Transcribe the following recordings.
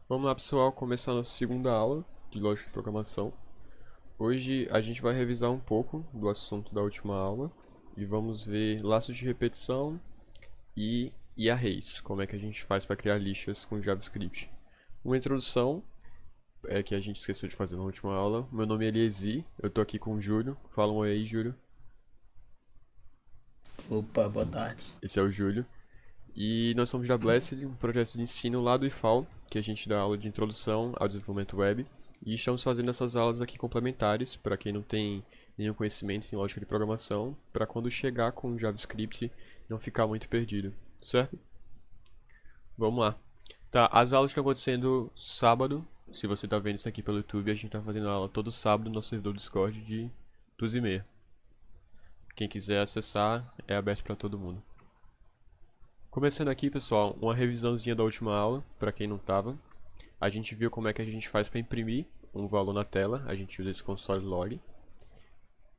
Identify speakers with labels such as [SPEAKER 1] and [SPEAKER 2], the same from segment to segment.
[SPEAKER 1] Vamos lá, pessoal, começar a nossa segunda aula de lógica de programação. Hoje a gente vai revisar um pouco do assunto da última aula e vamos ver laços de repetição e arrays, como é que a gente faz para criar listas com JavaScript. Uma introdução que a gente esqueceu de fazer na última aula. Meu nome é Eliesi, eu estou aqui com o Júlio. Fala um oi aí, Júlio.
[SPEAKER 2] Opa, boa tarde.
[SPEAKER 1] Esse é o Júlio. E nós somos da Blessed, um projeto de ensino lá do IFAL, que a gente dá aula de introdução ao desenvolvimento web. E estamos fazendo essas aulas aqui complementares, para quem não tem nenhum conhecimento em lógica de programação, para quando chegar com JavaScript não ficar muito perdido, certo? Vamos lá. Tá, as aulas estão acontecendo sábado. Se você está vendo isso aqui pelo YouTube, a gente está fazendo aula todo sábado no nosso servidor Discord de 12h30. Quem quiser acessar, é aberto para todo mundo. Começando aqui, pessoal, uma revisãozinha da última aula, para quem não estava. A gente viu como é que a gente faz para imprimir um valor na tela, a gente usa esse console log.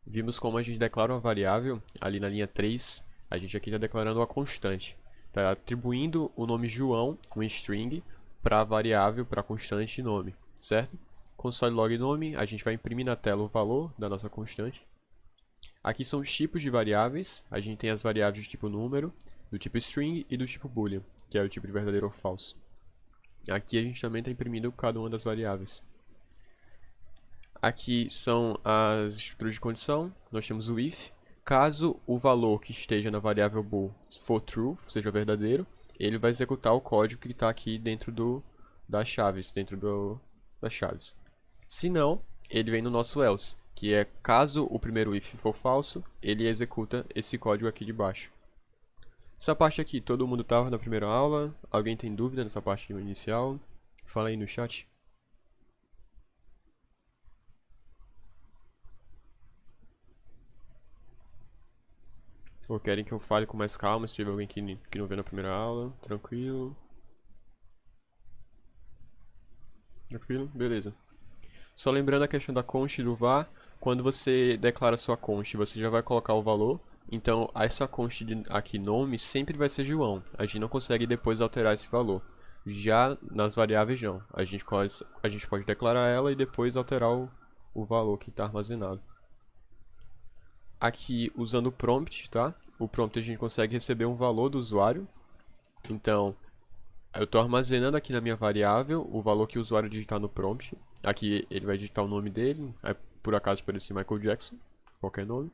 [SPEAKER 1] Vimos como a gente declara uma variável, ali na linha 3, a gente aqui está declarando uma constante. Está atribuindo o nome João, um string, para a variável, para a constante nome, certo? Console log nome, a gente vai imprimir na tela o valor da nossa constante. Aqui são os tipos de variáveis, a gente tem as variáveis do tipo número, do tipo string e do tipo boolean, que é o tipo de verdadeiro ou falso. Aqui a gente também está imprimindo cada uma das variáveis. Aqui são as estruturas de condição, nós temos o if. Caso o valor que esteja na variável bool for true, seja verdadeiro, ele vai executar o código que está aqui dentro das chaves, das chaves. Se não, ele vem no nosso else, que é caso o primeiro if for falso, ele executa esse código aqui de baixo. Essa parte aqui, todo mundo estava na primeira aula? Alguém tem dúvida nessa parte inicial? Fala aí no chat. Ou querem que eu fale com mais calma se tiver alguém que não veio na primeira aula? Tranquilo? Tranquilo? Beleza. Só lembrando a questão da const e do var, quando você declara sua const, você já vai colocar o valor. Então, essa const aqui, nome, sempre vai ser João. A gente não consegue depois alterar esse valor. Já nas variáveis, não. A gente pode declarar ela e depois alterar o valor que está armazenado. Aqui, usando o prompt, tá? O prompt a gente consegue receber um valor do usuário. Então, eu estou armazenando aqui na minha variável o valor que o usuário digitar no prompt. Aqui ele vai digitar o nome dele, por acaso pode ser Michael Jackson, qualquer nome.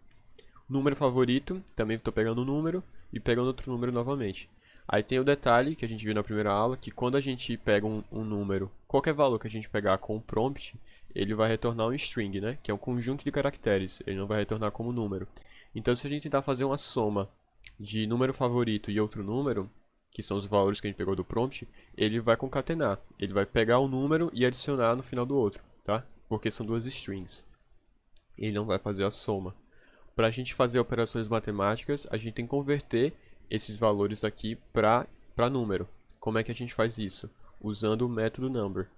[SPEAKER 1] Número favorito, também estou pegando um número e pegando outro número novamente. Aí tem o detalhe que a gente viu na primeira aula, que quando a gente pega um número, qualquer valor que a gente pegar com o prompt, ele vai retornar um string, né? Que é um conjunto de caracteres, ele não vai retornar como número. Então se a gente tentar fazer uma soma de número favorito e outro número, que são os valores que a gente pegou do prompt, ele vai concatenar. Ele vai pegar um número e adicionar no final do outro, tá? Porque são duas strings. Ele não vai fazer a soma. Para a gente fazer operações matemáticas, a gente tem que converter esses valores aqui para número. Como é que a gente faz isso? Usando o método number.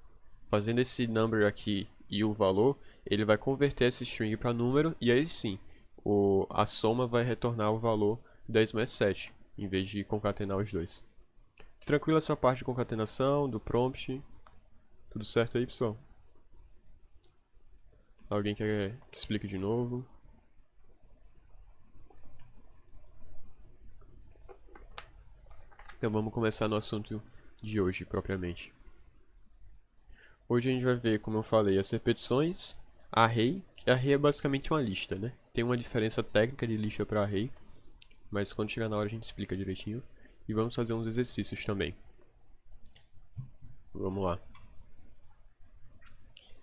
[SPEAKER 1] Fazendo esse number aqui e o valor, ele vai converter esse string para número e aí sim, a soma vai retornar o valor 10 mais 7, em vez de concatenar os dois. Tranquilo essa parte de concatenação, do prompt. Tudo certo aí, pessoal? Alguém quer que explique de novo? Então vamos começar no assunto de hoje, propriamente. Hoje a gente vai ver, como eu falei, as repetições, array, que array é basicamente uma lista, né? Tem uma diferença técnica de lista para array, mas quando chegar na hora a gente explica direitinho. E vamos fazer uns exercícios também. Vamos lá.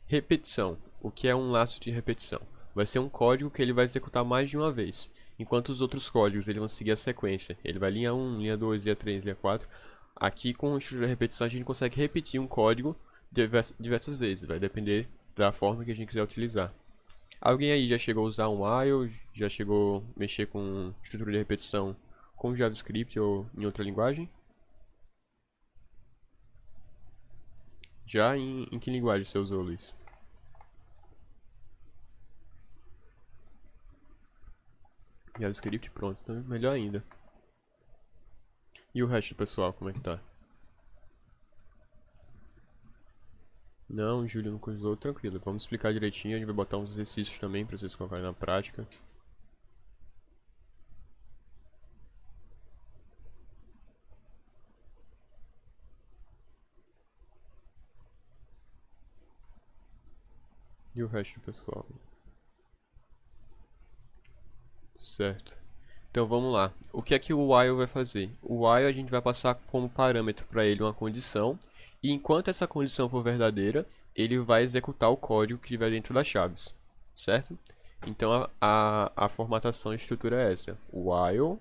[SPEAKER 1] Repetição. O que é um laço de repetição? Vai ser um código que ele vai executar mais de uma vez, enquanto os outros códigos ele vão seguir a sequência. Ele vai linha 1, linha 2, linha 3, linha 4. Aqui com o estrutura de repetição a gente consegue repetir um código diversas vezes, vai depender da forma que a gente quiser utilizar. Alguém aí já chegou a usar um while, já chegou a mexer com estrutura de repetição com JavaScript ou em outra linguagem? Já em que linguagem você usou, Luiz? JavaScript, pronto, então melhor ainda. E o resto do pessoal, como é que tá? Não, o Júlio não coisou, tranquilo. Vamos explicar direitinho, a gente vai botar uns exercícios também pra vocês colocarem na prática. E o resto do pessoal. Certo. Então vamos lá. O que é que o while vai fazer? O while a gente vai passar como parâmetro para ele uma condição. E enquanto essa condição for verdadeira, ele vai executar o código que estiver dentro das chaves. Certo? Então a formatação e estrutura é essa. While,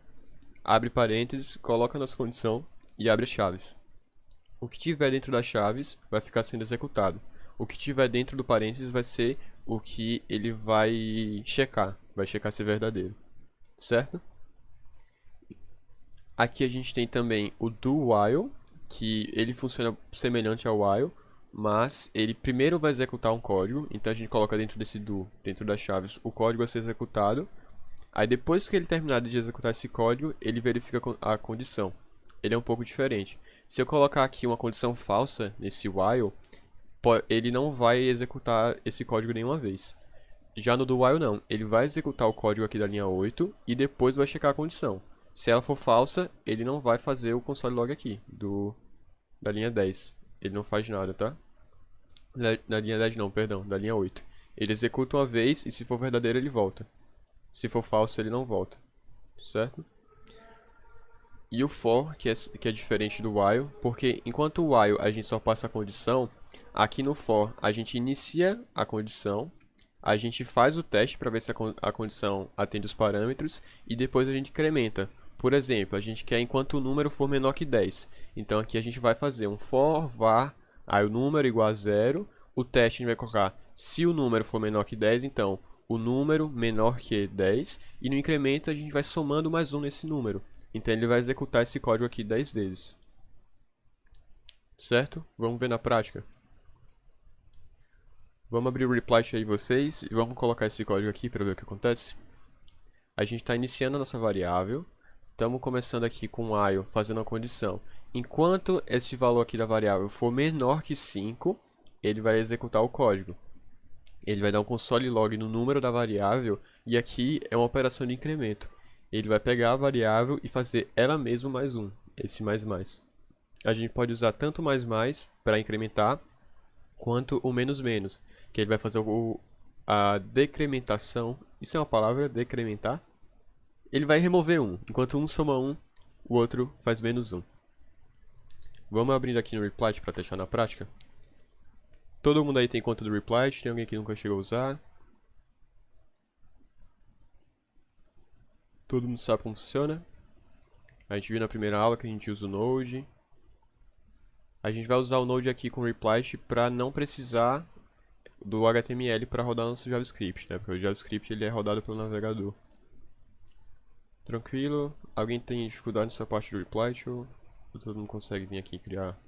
[SPEAKER 1] abre parênteses, coloca nossa condição e abre as chaves. O que tiver dentro das chaves vai ficar sendo executado. O que tiver dentro do parênteses vai ser o que ele vai checar se é verdadeiro. Certo? Aqui a gente tem também o do while, que ele funciona semelhante ao while, mas ele primeiro vai executar um código, então a gente coloca dentro desse do, dentro das chaves, o código a ser executado. Aí depois que ele terminar de executar esse código, ele verifica a condição. Ele é um pouco diferente. Se eu colocar aqui uma condição falsa nesse while, ele não vai executar esse código nenhuma vez. Já no do while não, ele vai executar o código aqui da linha 8 e depois vai checar a condição. Se ela for falsa, ele não vai fazer o console log aqui, da linha 10. Ele não faz nada, tá? Da linha 10 não, perdão, da linha 8. Ele executa uma vez e se for verdadeiro ele volta. Se for falso ele não volta, certo? E o for, que é diferente do while, porque enquanto o while a gente só passa a condição, aqui no for a gente inicia a condição, a gente faz o teste para ver se a condição atende os parâmetros e depois a gente incrementa. Por exemplo, a gente quer enquanto o número for menor que 10. Então aqui a gente vai fazer um for var, aí o número igual a 0, o teste a gente vai colocar se o número for menor que 10, então o número menor que 10, e no incremento a gente vai somando mais um nesse número. Então ele vai executar esse código aqui 10 vezes. Certo? Vamos ver na prática. Vamos abrir o reply aí vocês e vamos colocar esse código aqui para ver o que acontece. A gente está iniciando a nossa variável. Estamos começando aqui com o while, fazendo a condição. Enquanto esse valor aqui da variável for menor que 5, ele vai executar o código. Ele vai dar um console log no número da variável e aqui é uma operação de incremento. Ele vai pegar a variável e fazer ela mesma mais um, esse mais mais. A gente pode usar tanto mais mais para incrementar, quanto o menos menos, que ele vai fazer a decrementação. Isso é uma palavra, decrementar? Ele vai remover um, enquanto um soma um, o outro faz menos um. Vamos abrindo aqui no reply para testar na prática. Todo mundo aí tem conta do reply? Tem alguém que nunca chegou a usar? Todo mundo sabe como funciona? A gente viu na primeira aula que a gente usa o Node. A gente vai usar o Node aqui com o reply para não precisar do HTML para rodar nosso JavaScript, né? Porque o JavaScript ele é rodado pelo navegador. Tranquilo? Alguém tem dificuldade nessa parte do reply? Ou todo mundo consegue vir aqui e criar?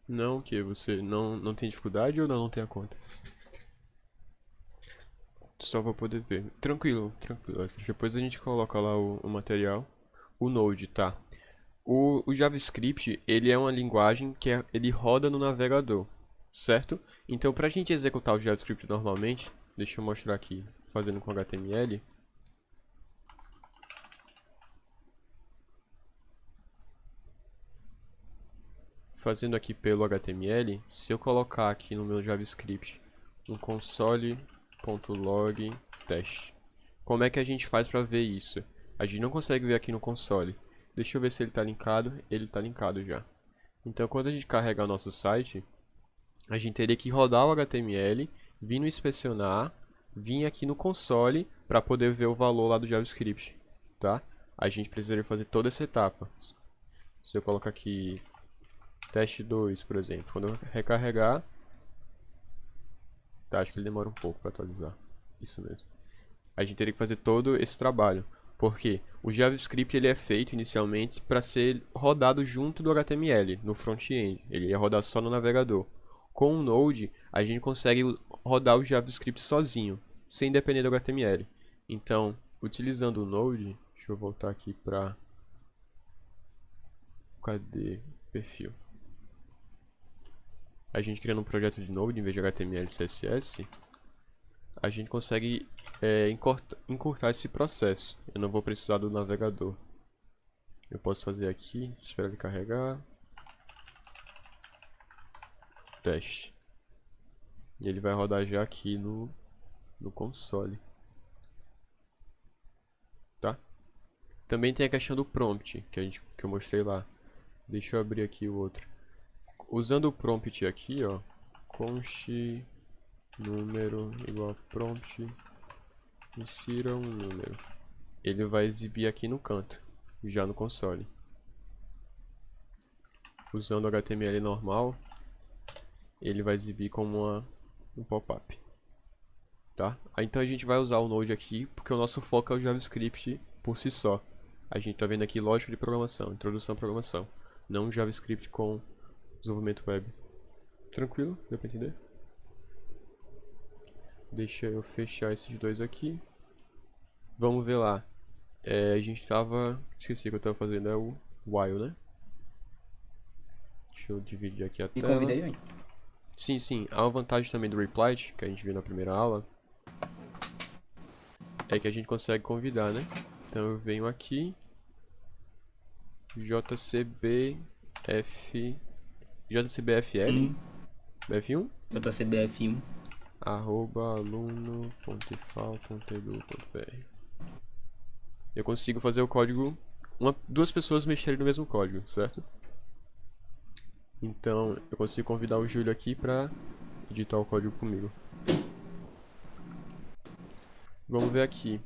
[SPEAKER 1] Não, o que? Você não tem dificuldade ou não tem a conta? Só vou poder ver. Tranquilo, tranquilo. Depois a gente coloca lá o material. O Node, tá? O JavaScript, ele é uma linguagem que ele roda no navegador, certo? Então, para a gente executar o JavaScript normalmente, deixa eu mostrar aqui, fazendo com HTML. Fazendo aqui pelo HTML, se eu colocar aqui no meu JavaScript um console.log teste, como é que a gente faz para ver isso? A gente não consegue ver aqui no console. Deixa eu ver se ele está linkado. Ele está linkado já. Então, quando a gente carregar o nosso site, a gente teria que rodar o HTML, vir no inspecionar, vir aqui no console para poder ver o valor lá do JavaScript, tá? A gente precisaria fazer toda essa etapa. Se eu colocar aqui teste 2, por exemplo, quando eu recarregar, tá, acho que ele demora um pouco para atualizar. Isso mesmo. A gente teria que fazer todo esse trabalho. Porque o JavaScript ele é feito inicialmente para ser rodado junto do HTML, no front-end. Ele ia rodar só no navegador. Com o Node, a gente consegue rodar o JavaScript sozinho, sem depender do HTML. Então, utilizando o Node, deixa eu voltar aqui para... Cadê? Perfil. A gente criando um projeto de Node em vez de HTML e CSS, a gente consegue encurtar esse processo. Eu não vou precisar do navegador. Eu posso fazer aqui, esperar ele carregar. Teste. E ele vai rodar já aqui no console. Tá? Também tem a questão do prompt, que eu mostrei lá. Deixa eu abrir aqui o outro. Usando o prompt aqui, ó. Const número igual prompt. Insira um número. Ele vai exibir aqui no canto, já no console. Usando o HTML normal, ele vai exibir como um pop-up. Tá? Então a gente vai usar o Node aqui, porque o nosso foco é o JavaScript por si só. A gente tá vendo aqui lógica de programação, introdução à programação, não JavaScript com desenvolvimento web. Tranquilo? Deu pra entender? Deixa eu fechar esses dois aqui. Vamos ver lá. A gente tava... Esqueci o que eu tava fazendo, é o while, né? Deixa eu dividir aqui a tela.
[SPEAKER 2] Me convida aí, velho.
[SPEAKER 1] Sim, sim. Há uma vantagem também do reply, que a gente viu na primeira aula. É que a gente consegue convidar, né? Então eu venho aqui. JCBFL. BF1?
[SPEAKER 2] JCBF1.
[SPEAKER 1] @aluno.ifal.edu.br. Eu consigo fazer o código, duas pessoas mexerem no mesmo código, certo? Então eu consigo convidar o Júlio aqui para editar o código comigo. Vamos ver aqui.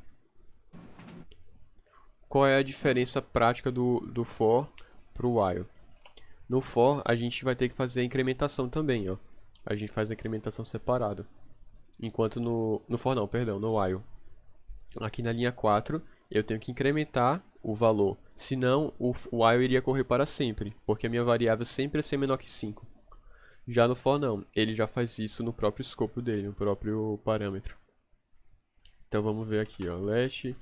[SPEAKER 1] Qual é a diferença prática do for para o while? No for a gente vai ter que fazer a incrementação também, ó. A gente faz a incrementação separado. Enquanto no for não, perdão, no while. Aqui na linha 4 eu tenho que incrementar o valor. Senão o while iria correr para sempre, porque a minha variável sempre ia ser menor que 5. Já no for não, ele já faz isso no próprio escopo dele, no próprio parâmetro. Então vamos ver aqui, ó, let,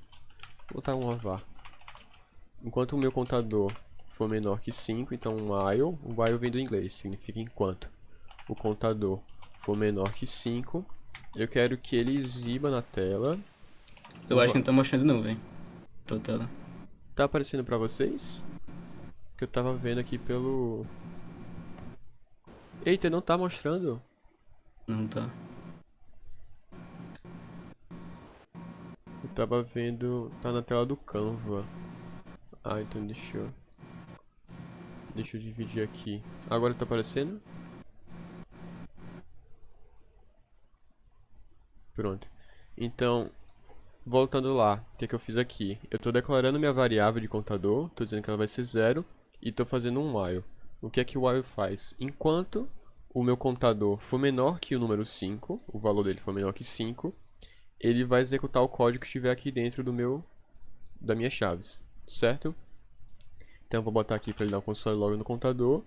[SPEAKER 1] vou botar um var. Enquanto o meu contador for menor que 5, então o while vem do inglês, significa enquanto o contador for menor que 5, eu quero que ele exiba na tela.
[SPEAKER 2] Eu acho que não tá mostrando não, velho. Tô tela.
[SPEAKER 1] Tá aparecendo pra vocês? Que eu tava vendo aqui pelo... Eita, não tá mostrando.
[SPEAKER 2] Não tá.
[SPEAKER 1] Eu tava vendo... Tá na tela do Canva. Ah, então deixa eu dividir aqui. Agora tá aparecendo? Pronto. Então, voltando lá, o que eu fiz aqui? Eu tô declarando minha variável de contador, tô dizendo que ela vai ser 0, e tô fazendo um while. O que é que o while faz? Enquanto o meu contador for menor que o número 5, o valor dele for menor que 5, ele vai executar o código que estiver aqui dentro das minhas chaves, certo? Então eu vou botar aqui para ele dar um console log no contador,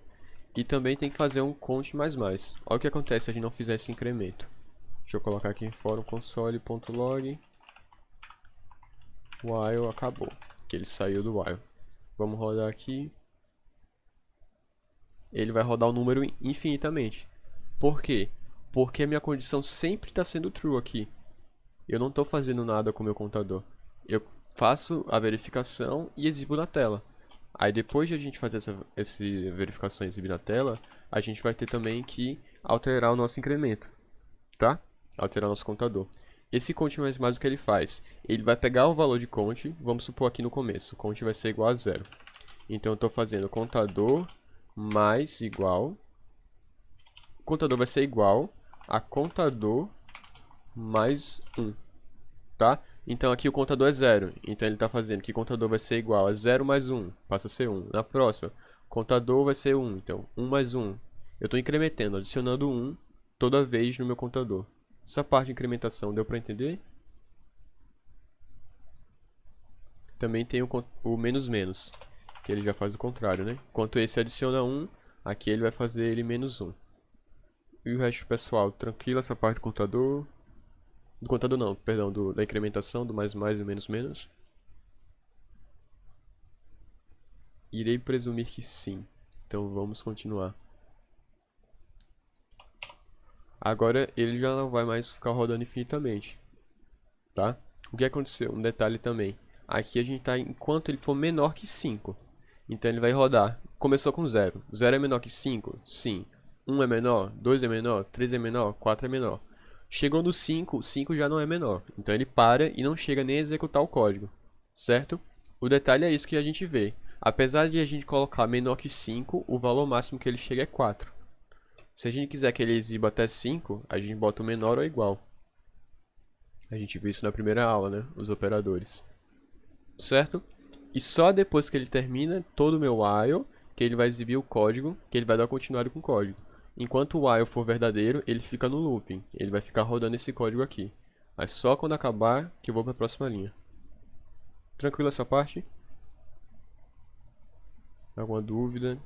[SPEAKER 1] e também tem que fazer um count mais mais. Olha o que acontece se a gente não fizer esse incremento. Deixa eu colocar aqui fora o console.log. While acabou, que ele saiu do while. Vamos rodar aqui. Ele vai rodar o número infinitamente. Por quê? Porque a minha condição sempre está sendo true aqui. Eu não estou fazendo nada com o meu contador. Eu faço a verificação e exibo na tela. Aí depois de a gente fazer essa verificação e exibir na tela, a gente vai ter também que alterar o nosso incremento, tá? Alterar o nosso contador. Esse count mais o que ele faz? Ele vai pegar o valor de count, vamos supor aqui no começo, o count vai ser igual a 0. Então eu estou fazendo contador mais igual, o contador vai ser igual a contador mais 1, tá? Então aqui o contador é 0, então ele está fazendo que o contador vai ser igual a 0 mais 1, passa a ser 1. Na próxima, o contador vai ser 1, então 1 mais 1. Eu estou incrementando, adicionando 1 toda vez no meu contador. Essa parte de incrementação deu para entender? também tem o menos menos, que ele já faz o contrário, né? Enquanto esse adiciona 1, aqui ele vai fazer ele menos 1. E o resto, pessoal, tranquilo essa parte do contador. Do contador não, perdão, da incrementação, do mais mais e menos menos. Irei presumir que sim. Então vamos continuar. Agora ele já não vai mais ficar rodando infinitamente, tá? O que aconteceu? Um detalhe também. Aqui a gente tá enquanto ele for menor que 5. Então ele vai rodar. Começou com 0. 0 é menor que 5? Sim. 1 é menor, 2 é menor, 3 é menor, 4 é menor. Chegou no 5, 5 já não é menor. Então ele para e não chega nem a executar o código, certo? O detalhe é isso que a gente vê. Apesar de a gente colocar menor que 5, o valor máximo que ele chega é 4. Se a gente quiser que ele exiba até 5, a gente bota o menor ou igual. A gente viu isso na primeira aula, né? Os operadores. Certo? E só depois que ele termina todo o meu while, que ele vai exibir o código, que ele vai dar continuidade com o código. Enquanto o while for verdadeiro, ele fica no looping. Ele vai ficar rodando esse código aqui. Mas só quando acabar que eu vou para a próxima linha. Tranquilo essa parte? Alguma dúvida?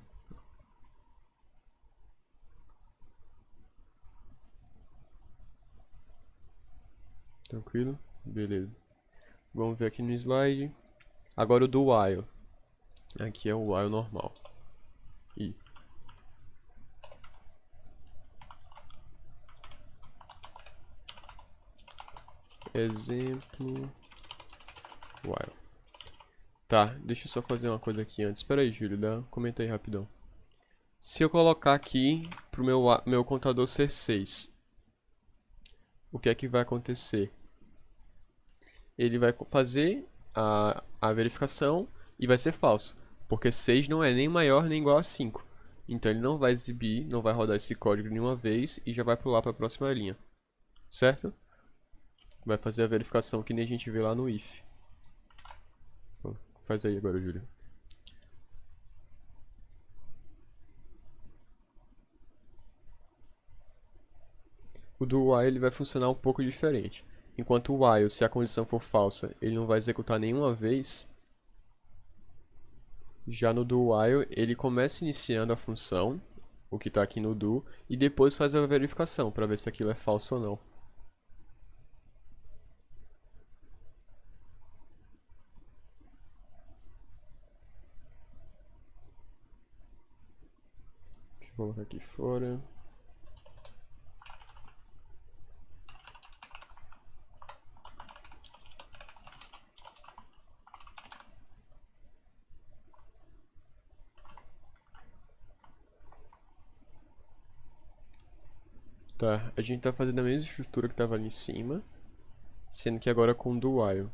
[SPEAKER 1] Tranquilo? Beleza. Vamos ver aqui no slide. Agora o do while. Aqui é o while normal. E exemplo while. Tá, deixa eu só fazer uma coisa aqui antes. Espera aí, Júlio, comenta aí rapidão. Se eu colocar aqui pro meu contador ser 6, o que é que vai acontecer? Ele vai fazer a verificação e vai ser falso, porque 6 não é nem maior nem igual a 5. Então ele não vai exibir, não vai rodar esse código nenhuma vez e já vai pular para a próxima linha, certo? Vai fazer a verificação que nem a gente vê lá no if. Faz aí agora, Júlio. O do while ele vai funcionar um pouco diferente. Enquanto o while, se a condição for falsa, ele não vai executar nenhuma vez. Já no do while, ele começa iniciando a função, o que está aqui no do, e depois faz a verificação para ver se aquilo é falso ou não. Deixa eu colocar aqui fora. Tá, a gente tá fazendo a mesma estrutura que estava ali em cima, sendo que agora com do while.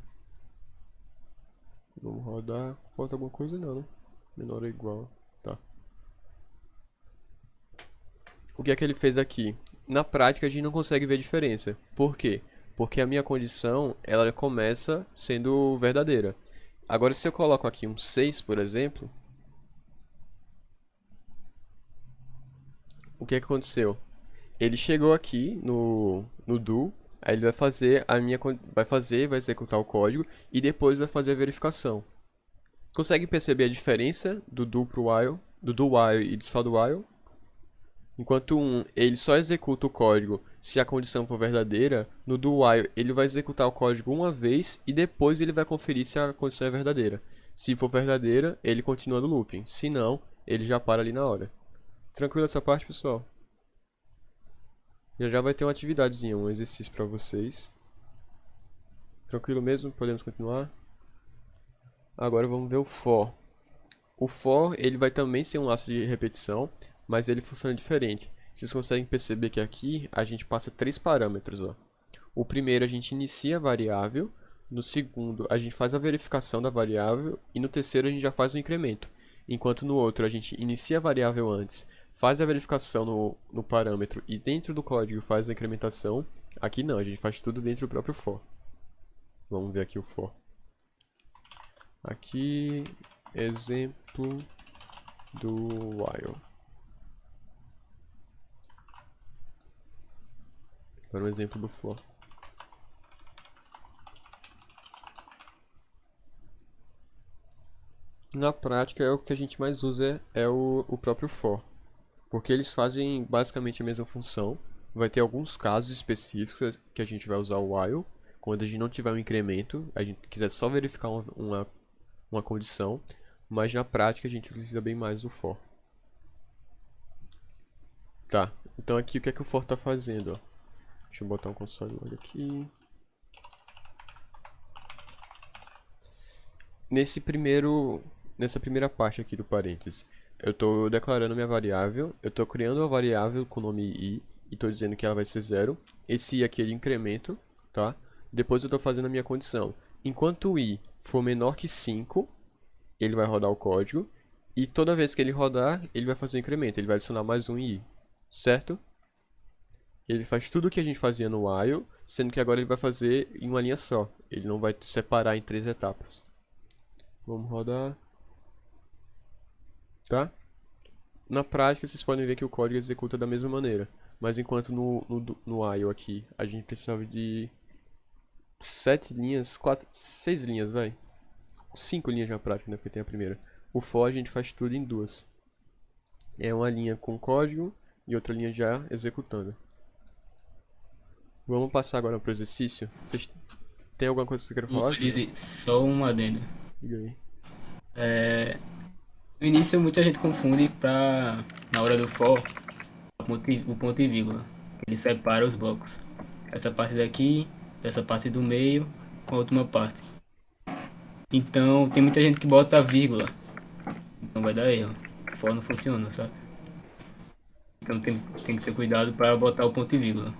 [SPEAKER 1] Vamos rodar. Falta alguma coisa não, né? Menor ou igual. Tá. O que é que ele fez aqui? Na prática a gente não consegue ver a diferença. Por quê? Porque a minha condição, ela começa sendo verdadeira. Agora se eu coloco aqui um 6, por exemplo, o que é que aconteceu? Ele chegou aqui no do, aí ele vai fazer vai executar o código e depois vai fazer a verificação. Consegue perceber a diferença do do pro while, do do while e só do while? Enquanto ele só executa o código se a condição for verdadeira, no do while ele vai executar o código uma vez e depois ele vai conferir se a condição é verdadeira. Se for verdadeira, ele continua no looping. Se não, ele já para ali na hora. Tranquilo essa parte, pessoal? Já vai ter uma atividadezinha, um exercício para vocês. Tranquilo mesmo? Podemos continuar? Agora vamos ver o for. O for, ele vai também ser um laço de repetição, mas ele funciona diferente. Vocês conseguem perceber que aqui a gente passa 3 parâmetros, ó. O primeiro a gente inicia a variável, no segundo a gente faz a verificação da variável e no terceiro a gente já faz o incremento. Enquanto no outro a gente inicia a variável antes, faz a verificação no parâmetro e dentro do código faz a incrementação. Aqui não, a gente faz tudo dentro do próprio for. Vamos ver aqui o for. Aqui, exemplo do while. Agora um exemplo do for. Na prática, o que a gente mais usa é o próprio for. Porque eles fazem basicamente a mesma função. Vai ter alguns casos específicos que a gente vai usar o while. Quando a gente não tiver um incremento, a gente quiser só verificar uma condição. Mas na prática a gente utiliza bem mais o for. Tá, então aqui o que é que o for está fazendo? Ó? Deixa eu botar um console log aqui. Nessa primeira parte aqui do parênteses, eu estou declarando minha variável, eu estou criando uma variável com o nome i e estou dizendo que ela vai ser 0. Esse i aqui é de incremento, tá? Depois eu estou fazendo a minha condição. Enquanto o i for menor que 5, ele vai rodar o código. E toda vez que ele rodar, ele vai fazer um incremento, ele vai adicionar mais um i, certo? Ele faz tudo o que a gente fazia no while, sendo que agora ele vai fazer em uma linha só. Ele não vai separar em 3 etapas. Vamos rodar. Tá? Na prática, vocês podem ver que o código executa da mesma maneira. Mas enquanto no while aqui, a gente precisava de 7 linhas, 6 linhas, vai. 5 linhas na prática, né? Porque tem a primeira. O for a gente faz tudo em 2. É uma linha com código e outra linha já executando. Vamos passar agora para o exercício. Vocês têm alguma coisa que você queira falar?
[SPEAKER 2] Só um adendo.
[SPEAKER 1] Diga aí.
[SPEAKER 2] No início muita gente confunde na hora do for, o ponto e vírgula. Ele separa os blocos. Essa parte daqui, dessa parte do meio, com a última parte. Então tem muita gente que bota a vírgula. Então vai dar erro. O for não funciona, sabe? Então tem que ter cuidado para botar o ponto e vírgula.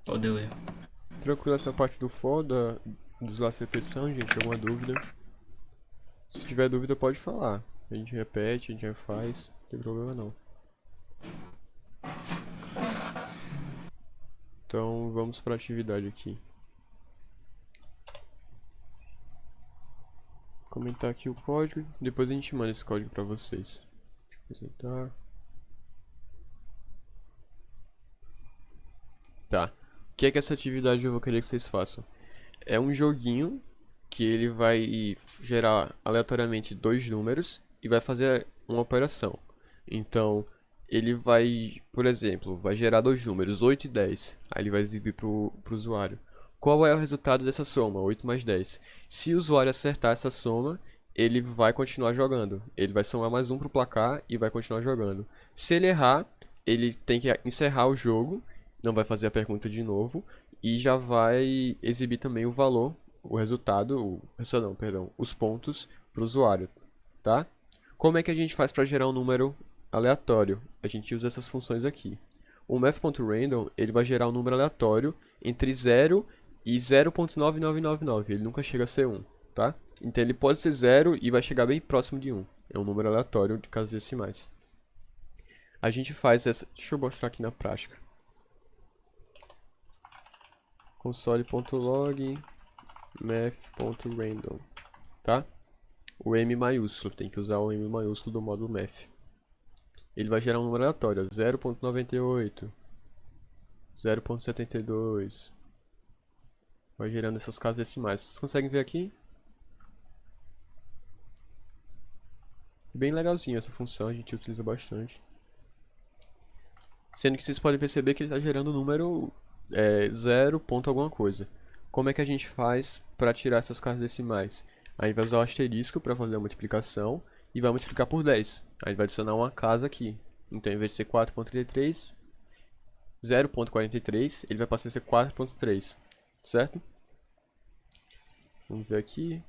[SPEAKER 2] Ó, deu erro.
[SPEAKER 1] Tranquilo essa parte do for, dos laços de repetição, gente. Alguma dúvida? Se tiver dúvida, pode falar. A gente repete, a gente refaz. Não tem problema não. Então, vamos para a atividade aqui. Comentar aqui o código. Depois a gente manda esse código para vocês. Deixa eu apresentar. Tá. O que é que essa atividade eu vou querer que vocês façam? É um joguinho que ele vai gerar aleatoriamente 2 números e vai fazer uma operação. Então, ele vai, por exemplo, vai gerar 2 números, 8 e 10. Aí ele vai exibir para o usuário. Qual é o resultado dessa soma? 8 mais 10. Se o usuário acertar essa soma, ele vai continuar jogando. Ele vai somar mais um para o placar e vai continuar jogando. Se ele errar, ele tem que encerrar o jogo, não vai fazer a pergunta de novo e já vai exibir também o valor, o resultado, os pontos para o usuário, tá? Como é que a gente faz para gerar um número aleatório? A gente usa essas funções aqui. O math.random, ele vai gerar um número aleatório entre 0 e 0.9999, ele nunca chega a ser 1, tá? Então ele pode ser 0 e vai chegar bem próximo de 1. É um número aleatório de casas decimais. A gente faz essa... Deixa eu mostrar aqui na prática. Console.log math.random, tá? O M maiúsculo, tem que usar o M maiúsculo do módulo math. Ele vai gerar um número aleatório, 0.98, 0.72. Vai gerando essas casas decimais. Vocês conseguem ver aqui? Bem legalzinho essa função, a gente utiliza bastante. Sendo que vocês podem perceber que ele está gerando um número 0 ponto alguma coisa. Como é que a gente faz para tirar essas casas decimais? A gente vai usar o asterisco para fazer a multiplicação e vai multiplicar por 10. A gente vai adicionar uma casa aqui. Então, em vez de ser 4.33, 0.43, ele vai passar a ser 4.3, certo? Vamos ver aqui,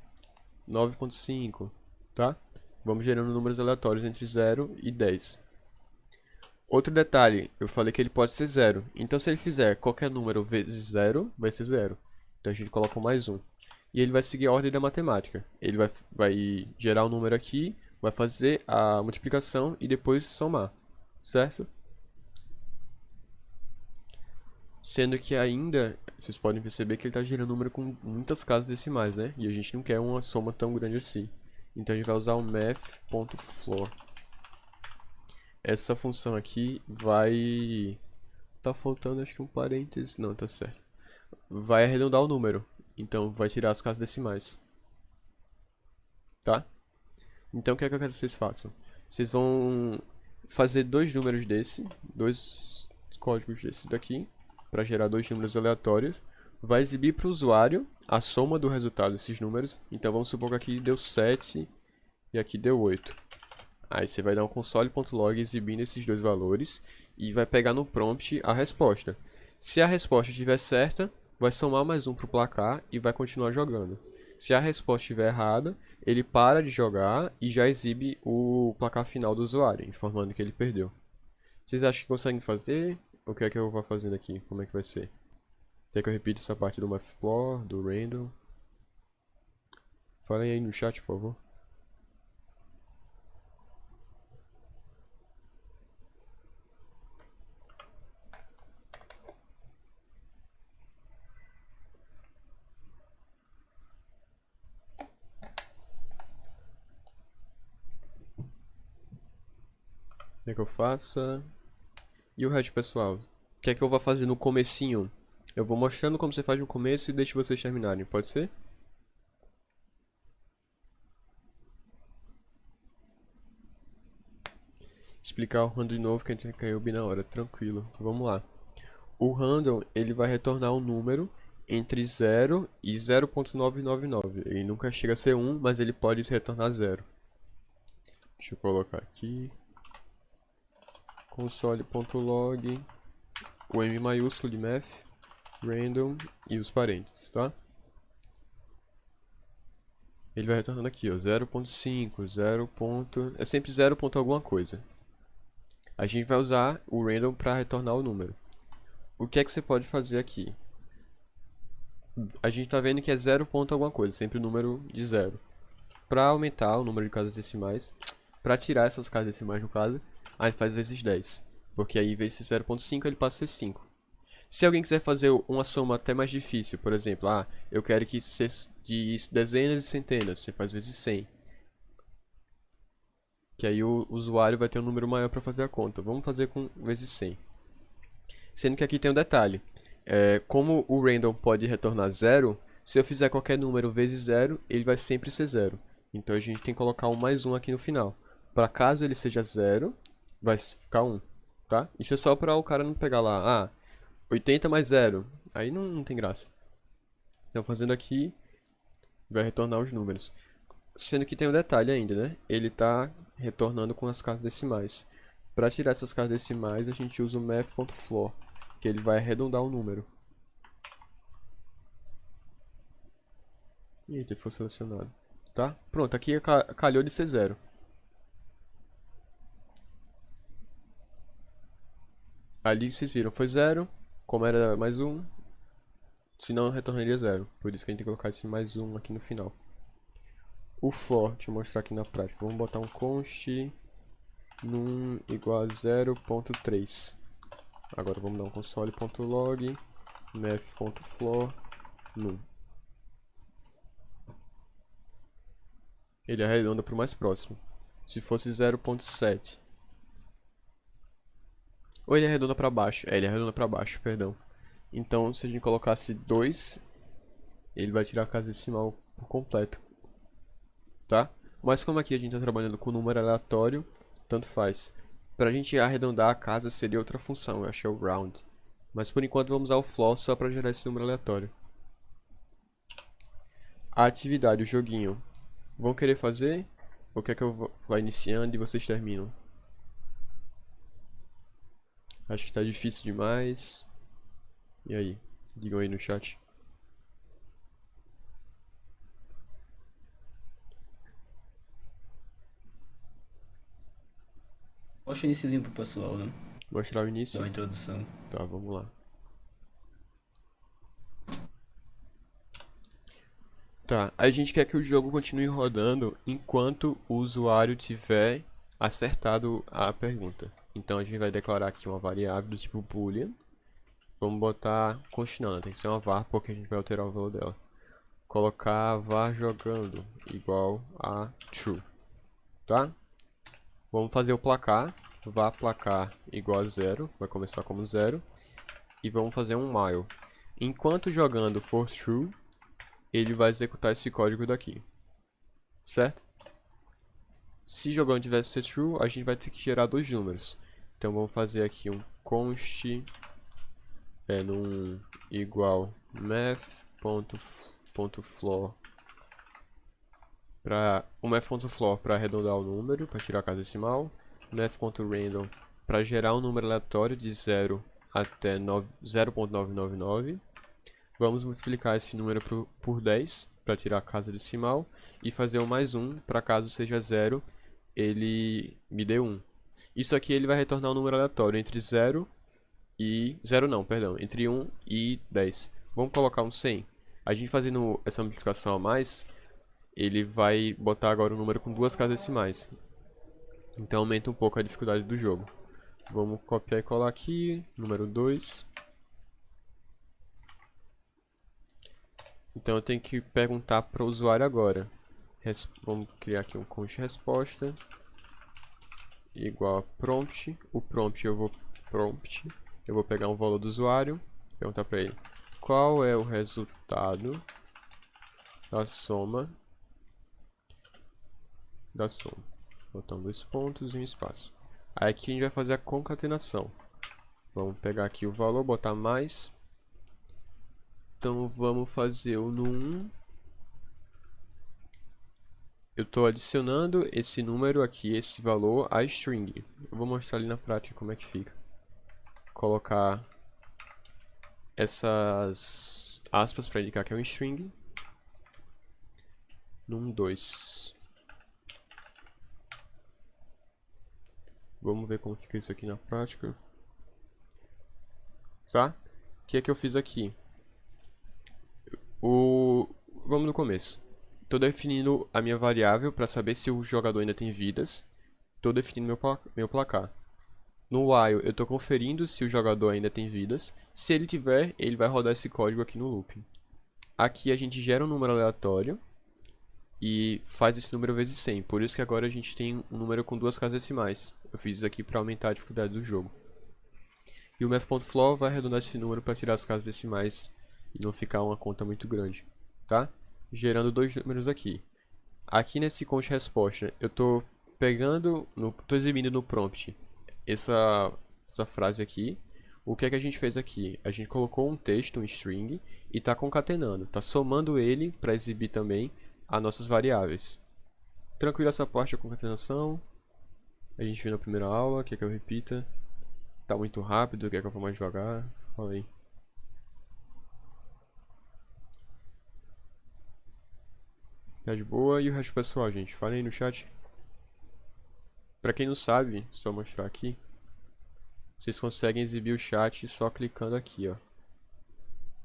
[SPEAKER 1] 9.5, tá? Vamos gerando números aleatórios entre 0 e 10. Outro detalhe, eu falei que ele pode ser 0. Então, se ele fizer qualquer número vezes 0, vai ser 0. Então, a gente coloca mais 1. E ele vai seguir a ordem da matemática. Ele vai gerar um número aqui, vai fazer a multiplicação e depois somar, certo? Sendo que ainda, vocês podem perceber que ele está gerando um número com muitas casas decimais, né? E a gente não quer uma soma tão grande assim. Então, a gente vai usar o math.floor. Essa função aqui vai... Tá faltando acho que um parênteses. Não, tá certo. Vai arredondar o número. Então vai tirar as casas decimais. Tá? Então o que é que eu quero que vocês façam? Vocês vão fazer dois números dois códigos desses daqui, para gerar dois números aleatórios. Vai exibir para o usuário a soma do resultado desses números. Então vamos supor que aqui deu 7 e aqui deu 8. Aí você vai dar um console.log exibindo esses dois valores e vai pegar no prompt a resposta. Se a resposta estiver certa, vai somar mais um para o placar e vai continuar jogando. Se a resposta estiver errada, ele para de jogar e já exibe o placar final do usuário, informando que ele perdeu. Vocês acham que conseguem fazer? O que é que eu vou fazendo aqui? Como é que vai ser? Quer que eu repita essa parte do Matplotlib, do Random? Falem aí no chat, por favor. Quer que eu faça? E o resto, pessoal? Quer que eu vá fazer no comecinho? Eu vou mostrando como você faz no começo e deixo vocês terminarem, pode ser? Explicar o random de novo que a gente caiu bem na hora, tranquilo. Vamos lá. O random, ele vai retornar um número entre 0 e 0.999. Ele nunca chega a ser 1, mas ele pode retornar 0. Deixa eu colocar aqui. Console.log, o M maiúsculo de math, random e os parênteses, tá? Ele vai retornando aqui, ó, 0.5, 0. É sempre 0. Alguma coisa. A gente vai usar o random para retornar o número. O que é que você pode fazer aqui? A gente tá vendo que é 0. Alguma coisa, sempre o número de 0. Para aumentar o número de casas decimais, para tirar essas casas decimais no caso, a gente faz vezes 10. Porque aí, em vez de ser 0.5, ele passa a ser 5. Se alguém quiser fazer uma soma até mais difícil, por exemplo, eu quero que seja de dezenas e centenas, você faz vezes 100. Que aí o usuário vai ter um número maior para fazer a conta. Vamos fazer com vezes 100. Sendo que aqui tem um detalhe. Como o random pode retornar 0, se eu fizer qualquer número vezes 0, ele vai sempre ser 0. Então a gente tem que colocar um mais 1 aqui no final. Para caso ele seja 0, vai ficar 1. Tá? Isso é só para o cara não pegar lá, 80 mais 0. Aí não tem graça. Então fazendo aqui, vai retornar os números. Sendo que tem um detalhe ainda, né? Ele está retornando com as casas decimais. Para tirar essas casas decimais, a gente usa o math.floor, que ele vai arredondar o número. Eita, foi selecionado. Tá? Pronto, aqui calhou de ser 0. Ali vocês viram, foi 0. Como era mais 1, senão retornaria 0. Por isso que a gente tem que colocar esse mais 1 aqui no final. O floor, deixa eu mostrar aqui na prática. Vamos botar um const num igual a 0.3. Agora vamos dar um console.log math.floor num. Ele arredonda para o mais próximo. Se fosse 0.7. Ou ele arredonda para baixo. Ele arredonda para baixo, perdão. Então, se a gente colocasse 2, ele vai tirar a casa decimal por completo. Tá? Mas como aqui a gente está trabalhando com número aleatório, tanto faz. Para a gente arredondar a casa seria outra função, eu acho que é o round. Mas por enquanto vamos usar o floor só para gerar esse número aleatório. A atividade, o joguinho. Vão querer fazer? Ou quer que eu vá iniciando e vocês terminam? Acho que está difícil demais. E aí? Digam aí no chat.
[SPEAKER 2] Mostra o iniciozinho pro pessoal, né?
[SPEAKER 1] Mostrar o
[SPEAKER 2] Dá
[SPEAKER 1] início?
[SPEAKER 2] uma introdução.
[SPEAKER 1] Tá, vamos lá. Tá, a gente quer que o jogo continue rodando enquanto o usuário tiver acertado a pergunta. Então a gente vai declarar aqui uma variável do tipo boolean. Vamos botar continuando, tem que ser uma var porque a gente vai alterar o valor dela. Colocar var jogando igual a true, tá? Vamos fazer o placar, var placar igual a 0, vai começar como 0. E vamos fazer um while. Enquanto jogando for true, ele vai executar esse código daqui, certo? Se jogar onde tivesse ser true, a gente vai ter que gerar dois números. Então vamos fazer aqui um const num igual math.floor para o math.floor para arredondar o número, para tirar a casa decimal, math.random para gerar um número aleatório de 0 até 0.999. Vamos multiplicar esse número por 10 para tirar a casa decimal e fazer o mais 1 para caso seja 0, ele me dê 1. Isso aqui ele vai retornar um número aleatório entre 0 e... 0 não, perdão, entre 1 e 10. Vamos colocar um 100. A gente fazendo essa multiplicação a mais, ele vai botar agora um número com duas casas decimais. Então aumenta um pouco a dificuldade do jogo. Vamos copiar e colar aqui, número 2. Então eu tenho que perguntar para o usuário agora. Vamos criar aqui um const resposta igual a prompt. O prompt eu vou pegar um valor do usuário, perguntar para ele qual é o resultado da soma botando 2 pontos e um espaço. Aí aqui a gente vai fazer a concatenação. Vamos pegar aqui o valor, botar mais. Então vamos fazer o num. Eu estou adicionando esse número aqui, esse valor, a string. Eu vou mostrar ali na prática como é que fica. Colocar essas aspas para indicar que é um string. Num2. Vamos ver como fica isso aqui na prática. Tá? O que é que eu fiz aqui? Vamos no começo. Estou definindo a minha variável para saber se o jogador ainda tem vidas. Estou definindo meu placar. No while, eu estou conferindo se o jogador ainda tem vidas. Se ele tiver, ele vai rodar esse código aqui no loop. Aqui a gente gera um número aleatório e faz esse número vezes 100. Por isso que agora a gente tem um número com duas casas decimais. Eu fiz isso aqui para aumentar a dificuldade do jogo. E o math.floor vai arredondar esse número para tirar as casas decimais e não ficar uma conta muito grande, tá? Gerando dois números aqui. Aqui nesse const resposta, eu estou exibindo no prompt essa frase aqui. O que é que a gente fez aqui? A gente colocou um texto, um string, e está concatenando, está somando ele para exibir também as nossas variáveis. Tranquilo essa parte da concatenação. A gente viu na primeira aula, quer que eu repita? Tá muito rápido, quer que eu vá mais devagar? Fala aí. Tá de boa? E o resto pessoal, gente? Fala aí no chat. Pra quem não sabe, só mostrar aqui. Vocês conseguem exibir o chat só clicando aqui, ó.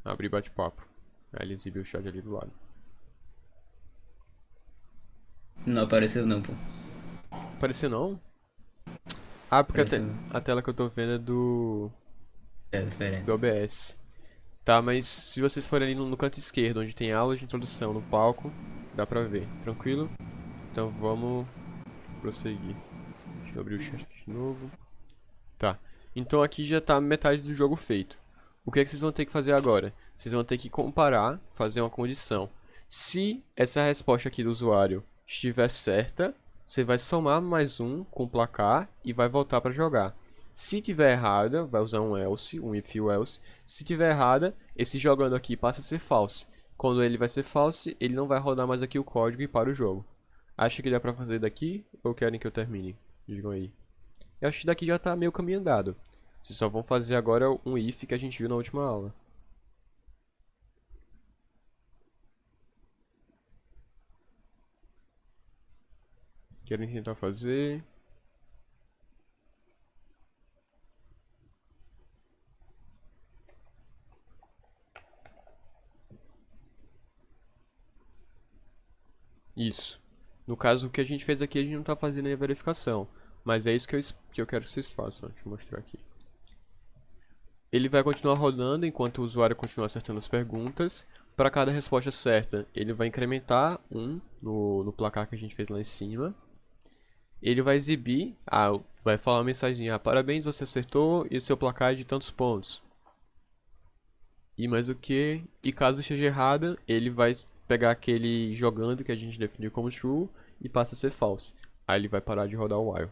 [SPEAKER 1] Abrir bate-papo. Aí ele exibe o chat ali do lado.
[SPEAKER 2] Não apareceu não, pô.
[SPEAKER 1] Apareceu não? Ah, porque
[SPEAKER 2] Apareceu.
[SPEAKER 1] a tela que eu tô vendo é do
[SPEAKER 2] diferente.
[SPEAKER 1] OBS. Tá, mas se vocês forem ali no canto esquerdo, onde tem aulas de introdução no palco, dá pra ver. Tranquilo? Então vamos prosseguir. Deixa eu abrir o chat aqui de novo. Tá. Então aqui já tá metade do jogo feito. O que é que vocês vão ter que fazer agora? Vocês vão ter que comparar, fazer uma condição. Se essa resposta aqui do usuário estiver certa, você vai somar mais um com o placar e vai voltar para jogar. Se tiver errada, vai usar um else, um if else. Se tiver errada, esse jogando aqui passa a ser false. Quando ele vai ser false, ele não vai rodar mais aqui o código e para o jogo. Acha que dá pra fazer daqui ou querem que eu termine? Digam aí. Eu acho que daqui já tá meio caminho andado. Vocês só vão fazer agora um if que a gente viu na última aula. Querem tentar fazer? Isso. No caso, o que a gente fez aqui, a gente não está fazendo a verificação. Mas é isso que eu quero que vocês façam. Deixa eu mostrar aqui. Ele vai continuar rodando enquanto o usuário continuar acertando as perguntas. Para cada resposta certa, ele vai incrementar 1 no placar que a gente fez lá em cima. Ele vai exibir, vai falar uma mensagem, parabéns, você acertou e o seu placar é de tantos pontos. E mais o que? E caso esteja errada, ele vai pegar aquele jogando que a gente definiu como true e passa a ser false. Aí ele vai parar de rodar o while.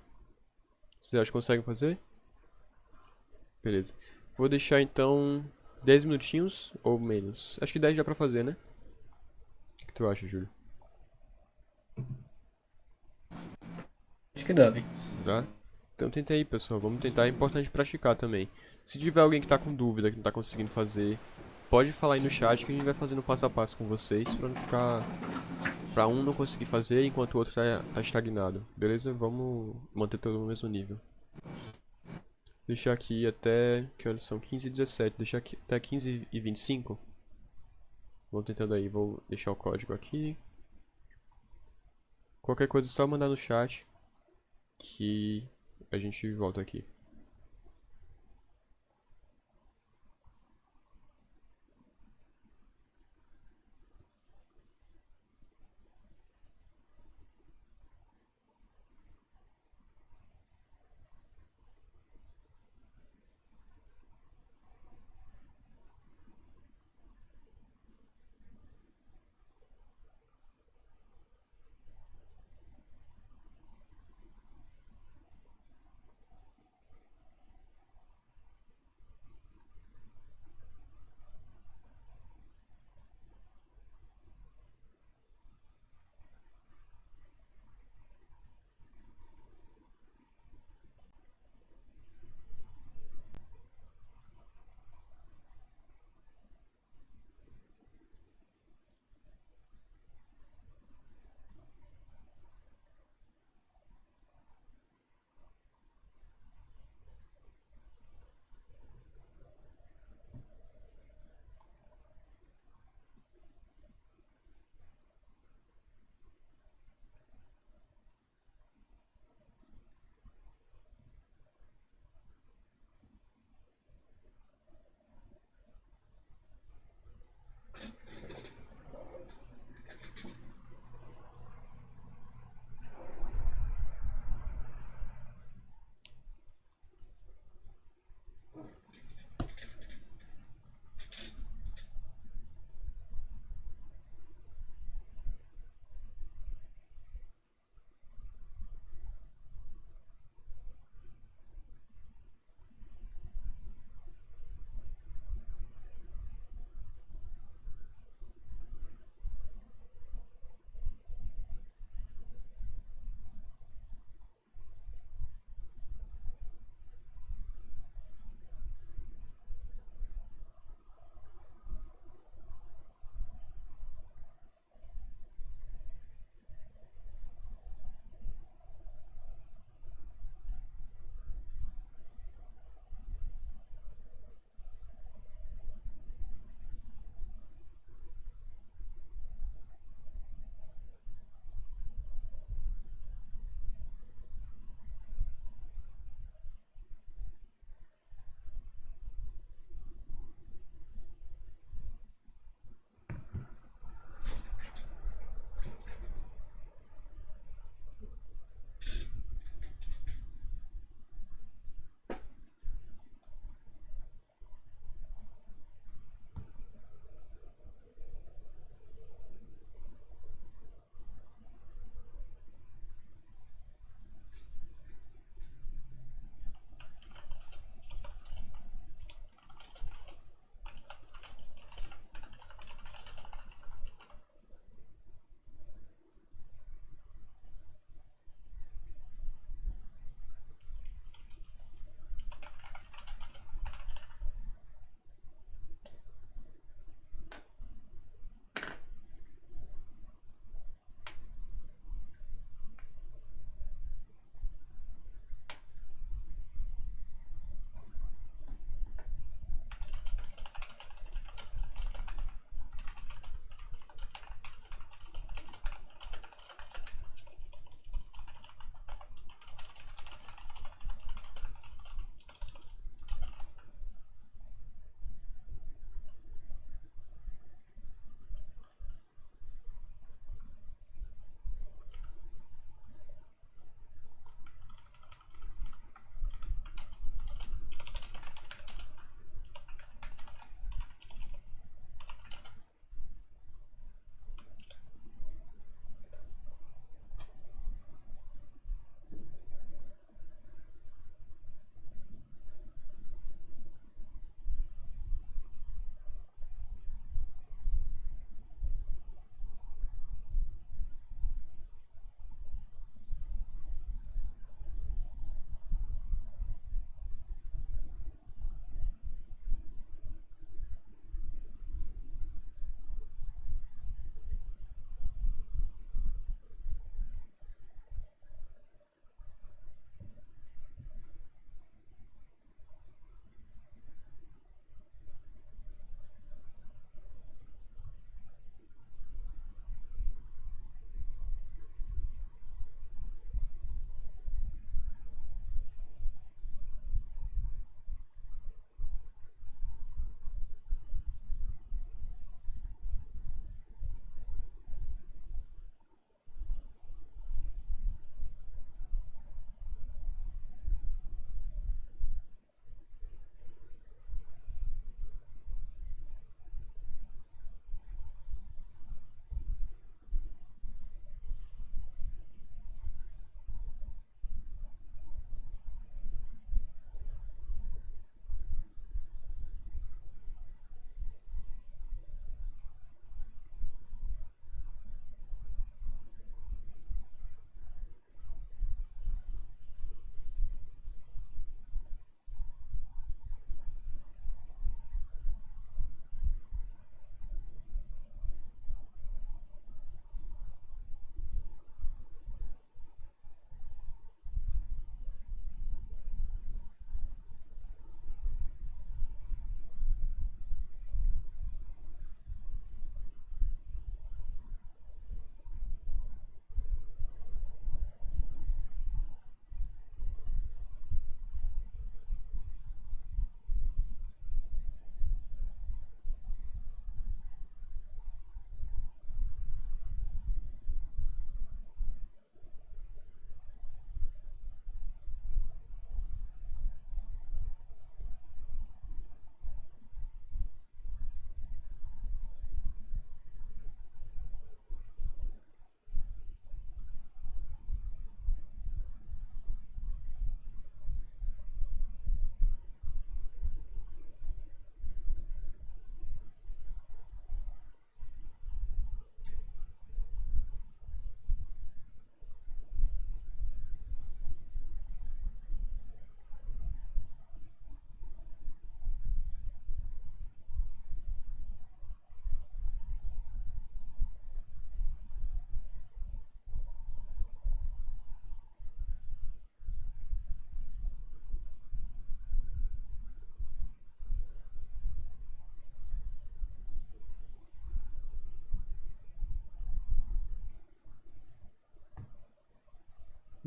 [SPEAKER 1] Vocês acham que conseguem fazer? Beleza. Vou deixar então 10 minutinhos ou menos. Acho que 10 dá pra fazer, né? O que tu acha, Júlio?
[SPEAKER 2] Acho que dá, velho.
[SPEAKER 1] Dá? Então tenta aí, pessoal. Vamos tentar. É importante praticar também. Se tiver alguém que tá com dúvida, que não tá conseguindo fazer, pode falar aí no chat que a gente vai fazendo passo a passo com vocês pra não ficar... Pra um não conseguir fazer enquanto o outro tá estagnado. Beleza? Vamos manter todo no mesmo nível. Deixar aqui até... Que horas são? 15h17. Deixar aqui até 15h25. Vamos tentando aí. Vou deixar o código aqui. Qualquer coisa é só mandar no chat que a gente volta aqui.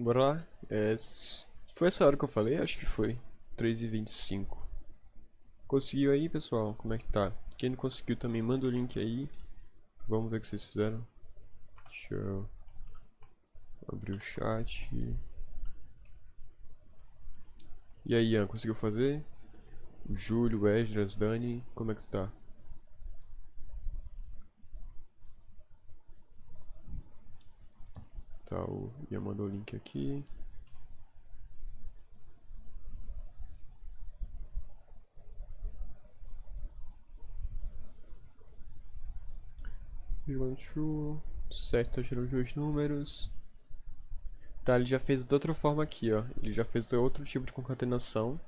[SPEAKER 1] Bora lá. Foi essa hora que eu falei? Acho que foi. 3h25. Conseguiu aí, pessoal? Como é que tá? Quem não conseguiu também, manda o link aí. Vamos ver o que vocês fizeram. Deixa eu abrir o chat. E aí, Ian, conseguiu fazer? O Júlio, Esdras, Dani, como é que está? Tá, o Ian mandou o link aqui. Jogando true. Certo, tá tirando os dois números. Tá, ele já fez de outra forma aqui, ó. Ele já fez outro tipo de concatenação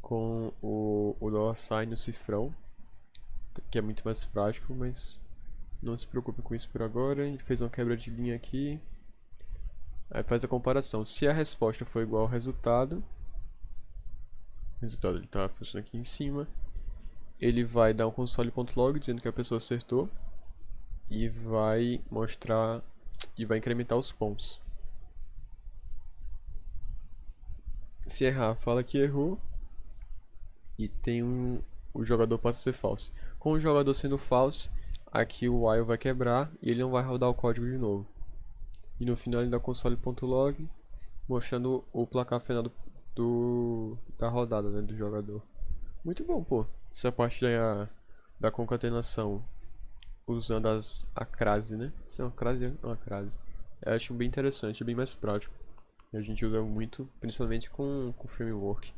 [SPEAKER 1] com o dollar sign e o cifrão, que é muito mais prático, mas não se preocupe com isso por agora. Ele fez uma quebra de linha aqui. Aí faz a comparação. Se a resposta for igual ao resultado, o resultado ele tá funcionando aqui em cima, ele vai dar um console.log dizendo que a pessoa acertou e vai mostrar e vai incrementar os pontos. Se errar, fala que errou e tem o jogador passa a ser false. Com o jogador sendo false, aqui o while vai quebrar e ele não vai rodar o código de novo. E no final ele dá console.log mostrando o placar final da rodada, né, do jogador. Muito bom, pô. Essa parte da concatenação usando a crase, né? Isso é uma crase? É uma crase. Eu acho bem interessante, bem mais prático. A gente usa muito, principalmente com framework,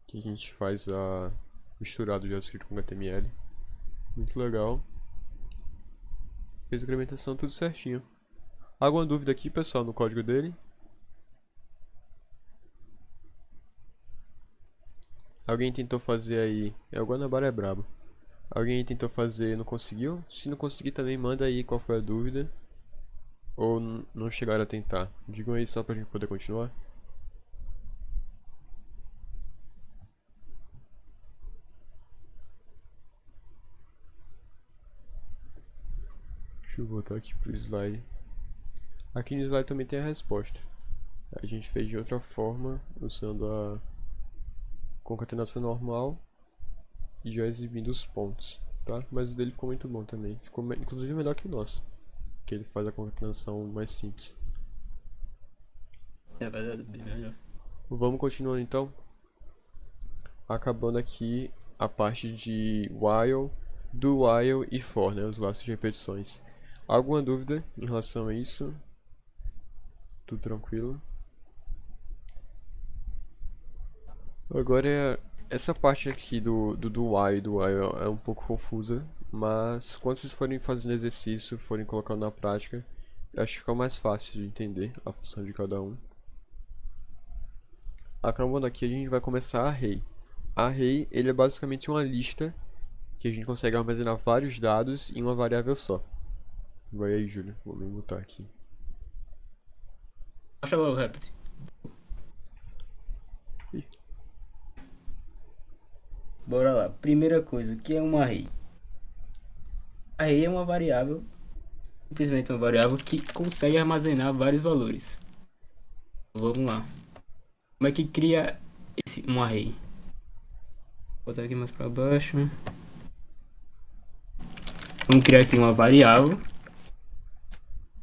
[SPEAKER 1] que a gente faz a misturado de JavaScript com HTML. Muito legal. Fez a implementação tudo certinho. Alguma dúvida aqui, pessoal, no código dele? Alguém tentou fazer aí... O Guanabara é brabo. Alguém aí tentou fazer e não conseguiu? Se não conseguir também, manda aí qual foi a dúvida. Ou não chegaram a tentar. Digam aí só pra gente poder continuar. Deixa eu voltar aqui pro slide. Aqui no slide também tem a resposta. A gente fez de outra forma, usando a concatenação normal e já exibindo os pontos, tá? Mas o dele ficou muito bom também. Ficou inclusive melhor que o nosso, que ele faz a concatenação mais simples.
[SPEAKER 2] É verdade, bem melhor.
[SPEAKER 1] Vamos continuando então. Acabando aqui a parte de while, do while e for, né? Os laços de repetições. Alguma dúvida em relação a isso? Tudo tranquilo? Agora, essa parte aqui do while e do while é um pouco confusa, mas quando vocês forem fazendo exercício, forem colocando na prática, acho que fica mais fácil de entender a função de cada um. Acabando aqui, a gente vai começar a array. A array, ele é basicamente uma lista que a gente consegue armazenar vários dados em uma variável só. Vai aí, Júlio, vou me botar aqui.
[SPEAKER 2] Acha o Rapid.
[SPEAKER 1] Ih.
[SPEAKER 2] Bora lá. Primeira coisa, o que é um array? Array é uma variável, simplesmente uma variável que consegue armazenar vários valores. Vamos lá. Como é que cria um array? Vou botar aqui mais para baixo. Vamos criar aqui uma variável.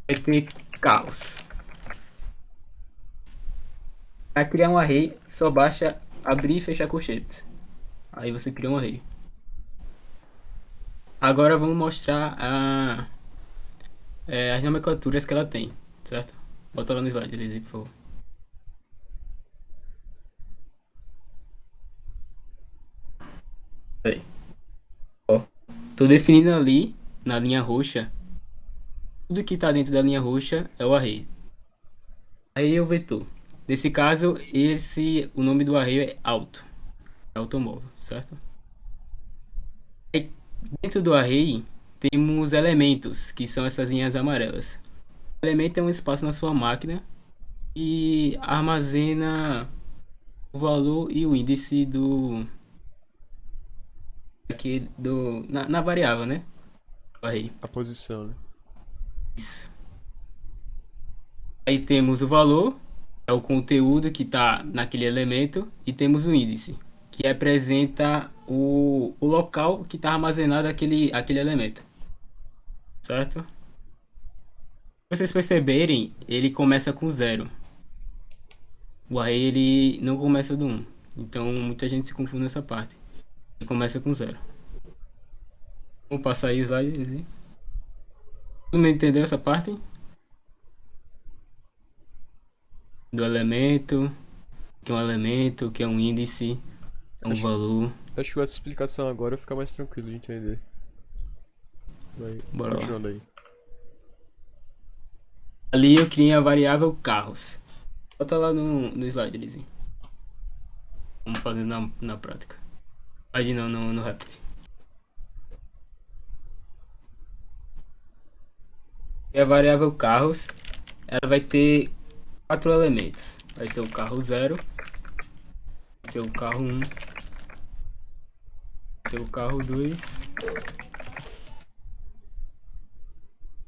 [SPEAKER 2] Vai ter caos. Para criar um array, só basta abrir e fechar colchetes. Aí você cria um array. Agora vamos mostrar as nomenclaturas que ela tem, certo? Bota lá no slide, Elise, por favor. Aí. Ó, tô definindo ali, na linha roxa, tudo que tá dentro da linha roxa é o array. Aí é o vetor. Nesse caso, o nome do array é auto. É automóvel, certo? Aí, dentro do array, temos elementos, que são essas linhas amarelas. O elemento é um espaço na sua máquina e armazena o valor e o índice na variável, né? Do array.
[SPEAKER 1] A posição, né?
[SPEAKER 2] Isso. Aí temos o valor, é o conteúdo que está naquele elemento, e temos o índice, que representa o local que está armazenado aquele elemento, certo? Se vocês perceberem, ele começa com zero. O array ele não começa do 1. Então muita gente se confunde nessa parte. Ele começa com zero. Vamos passar aí os slides. Todo mundo entendeu essa parte? Do elemento, que é um elemento, que é um índice, é um
[SPEAKER 1] Acho-
[SPEAKER 2] valor.
[SPEAKER 1] Acho que essa explicação agora fica mais tranquilo de entender. Vai,
[SPEAKER 2] Bora lá.
[SPEAKER 1] continuando aí.
[SPEAKER 2] Ali eu criei a variável carros. Bota lá no slide, Lizinho. Vamos fazer na prática. Slide não, no Rept. E a variável carros, ela vai ter 4 elementos. Vai ter o carro 0, vai ter o carro 1, vai ter o carro 2,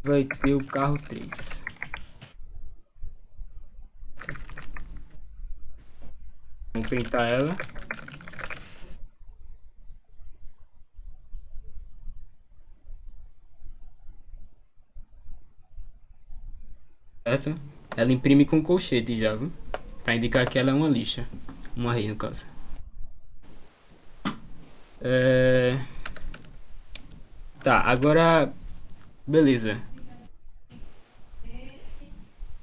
[SPEAKER 2] vai ter o carro 3. Vamos printar ela. Certo? Ela imprime com colchete já, viu? Pra indicar que ela é uma lixa. Uma array, no caso. Tá, agora... Beleza.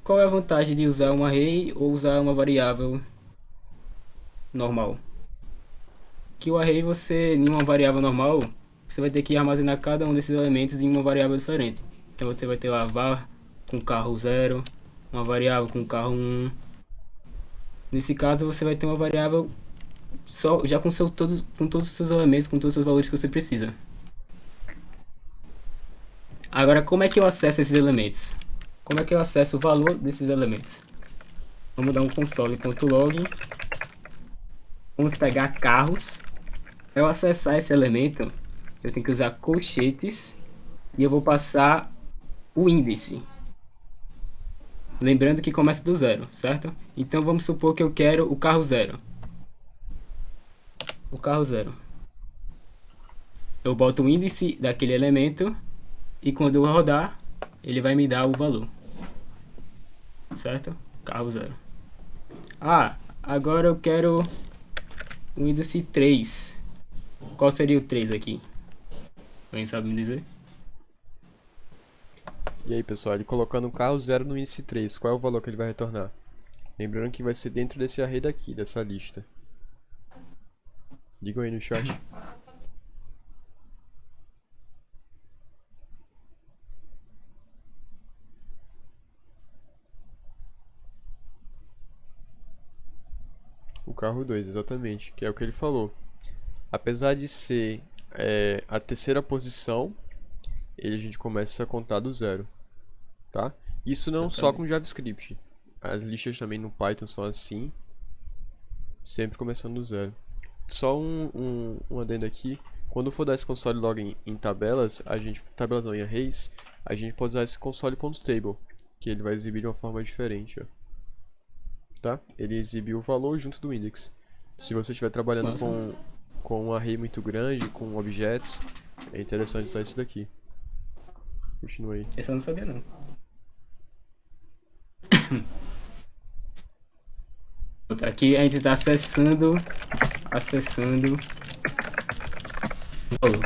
[SPEAKER 2] Qual é a vantagem de usar um array ou usar uma variável normal? Que o array você, em uma variável normal, você vai ter que armazenar cada um desses elementos em uma variável diferente. Então você vai ter lá var com carro 0, uma variável com carro 1. Nesse caso você vai ter uma variável só já com todos os seus elementos, com todos os seus valores que você precisa. Agora, como é que eu acesso esses elementos? Como é que eu acesso o valor desses elementos? Vamos dar um console.log. Vamos pegar carros. Para eu acessar esse elemento, eu tenho que usar colchetes e eu vou passar o índice. Lembrando que começa do zero, certo? Então vamos supor que eu quero o carro 0. O carro 0. Eu boto o índice daquele elemento e quando eu rodar, ele vai me dar o valor. Certo? Carro 0. Ah, agora eu quero o índice 3. Qual seria o 3 aqui? Alguém sabe me dizer?
[SPEAKER 1] E aí, pessoal, ele colocando o carro 0 no índice 3, qual é o valor que ele vai retornar? Lembrando que vai ser dentro desse array daqui, dessa lista. Digam aí no chat. O carro 2, exatamente, que é o que ele falou. Apesar de ser a terceira posição, a gente começa a contar do zero, tá? Isso não só com JavaScript. As listas também no Python são assim, sempre começando do zero. Só um adendo aqui. Quando for dar esse console log em tabelas, tabelas não, em arrays, a gente pode usar esse console.table, que ele vai exibir de uma forma diferente, ó. Tá? Ele exibe o valor junto do index. Se você estiver trabalhando com um array muito grande, com objetos, é interessante usar esse daqui. Continua aí.
[SPEAKER 2] Esse eu não sabia não. Aqui a gente está acessando o valor.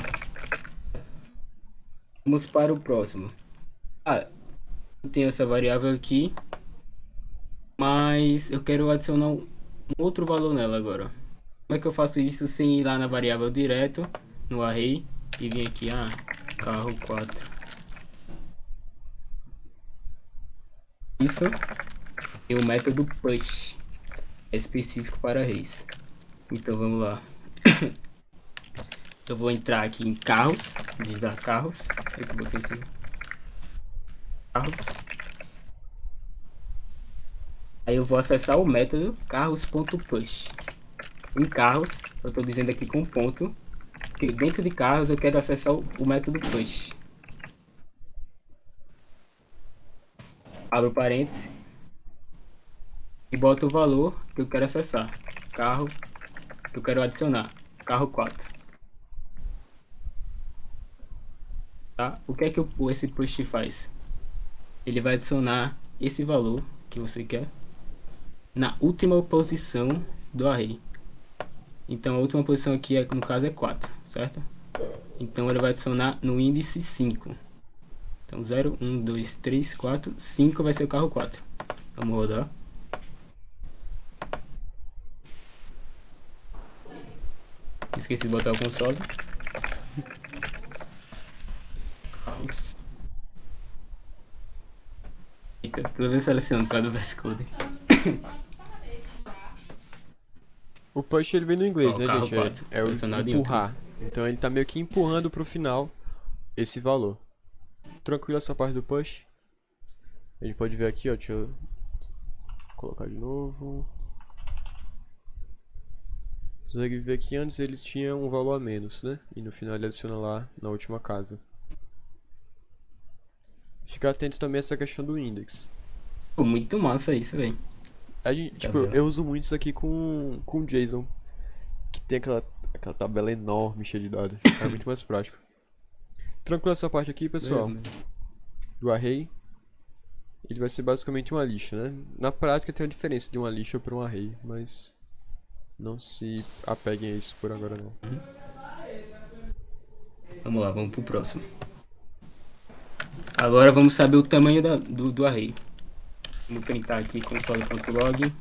[SPEAKER 2] Vamos para o próximo. Eu tenho essa variável aqui, mas eu quero adicionar um outro valor nela agora. Como é que eu faço isso sem ir lá na variável direto, no array, e vir aqui, carro 4. Isso é o método push, é específico para arrays. Então vamos lá. Eu vou entrar aqui em carros, digitar carros. Carros. Aí eu vou acessar o método carros.push. Em carros, eu estou dizendo aqui com ponto, que dentro de carros eu quero acessar o método push. Abro parênteses. e boto o valor que eu quero acessar. Carro que eu quero adicionar. Carro 4. Tá? O que é que esse push faz? Ele vai adicionar esse valor que você quer na última posição do array. Então a última posição aqui, no caso, é 4, certo? Então ele vai adicionar no índice 5. Então 0, 1, 2, 3, 4, 5 vai ser o carro 4. Vamos rodar. Esqueci de botar o console. Eita, pelo menos selecionando cada VS Code.
[SPEAKER 1] O push ele vem no inglês,
[SPEAKER 2] Ó,
[SPEAKER 1] né,
[SPEAKER 2] carro
[SPEAKER 1] gente?
[SPEAKER 2] 4,
[SPEAKER 1] É o
[SPEAKER 2] selecionado em
[SPEAKER 1] empurrar. Então ele tá meio que empurrando pro final esse valor. Tranquilo essa parte do push. A gente pode ver aqui, ó. Deixa eu colocar de novo. Você consegue ver que antes eles tinham um valor a menos, né? E no final ele adiciona lá na última casa. Ficar atento também a essa questão do index.
[SPEAKER 2] Pô, muito massa isso, velho.
[SPEAKER 1] Tipo, eu uso muito isso aqui com JSON, que tem aquela tabela enorme cheia de dados. É muito mais prático. Tranquilo essa parte aqui, pessoal. Do array. Ele vai ser basicamente uma lista, né? Na prática tem uma diferença de uma lista para um array, mas não se apeguem a isso por agora não.
[SPEAKER 2] Vamos lá, vamos pro próximo. Agora vamos saber o tamanho do array. Vamos printar aqui console.log.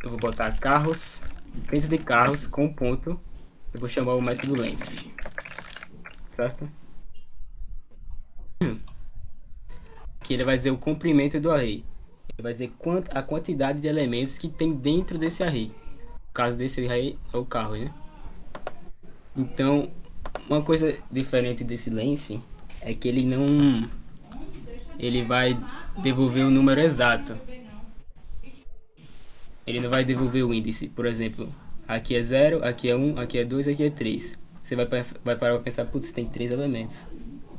[SPEAKER 2] Eu vou botar carros, dentro de carros com ponto. Eu vou chamar o método length, certo? Aqui ele vai dizer o comprimento do array. Ele vai dizer a quantidade de elementos que tem dentro desse array. No caso desse array é o carro, né? Então, uma coisa diferente desse length é que ele não... Ele vai devolver o número exato. Ele não vai devolver o índice. Por exemplo, aqui é 0, aqui é 1, aqui é 2, aqui é 3. Você vai parar para pensar, putz, tem 3 elementos.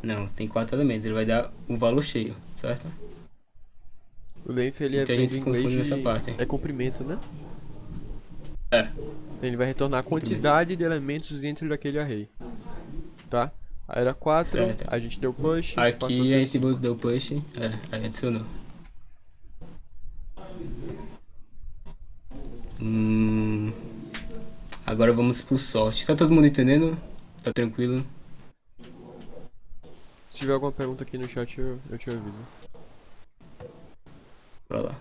[SPEAKER 2] Não, tem 4 elementos. Ele vai dar um valor cheio, certo?
[SPEAKER 1] O length ele
[SPEAKER 2] Então a gente se confunde nessa parte.
[SPEAKER 1] É comprimento, né?
[SPEAKER 2] É.
[SPEAKER 1] Ele vai retornar a quantidade de elementos dentro daquele array. Tá? Aí era 4,
[SPEAKER 2] Certo.
[SPEAKER 1] a gente deu push,
[SPEAKER 2] Aqui
[SPEAKER 1] passou a ser
[SPEAKER 2] a gente
[SPEAKER 1] 5.
[SPEAKER 2] deu push, aí adicionou. Agora vamos pro sort. Tá todo mundo entendendo? Tá tranquilo?
[SPEAKER 1] Se tiver alguma pergunta aqui no chat, eu te aviso.
[SPEAKER 2] Pra lá.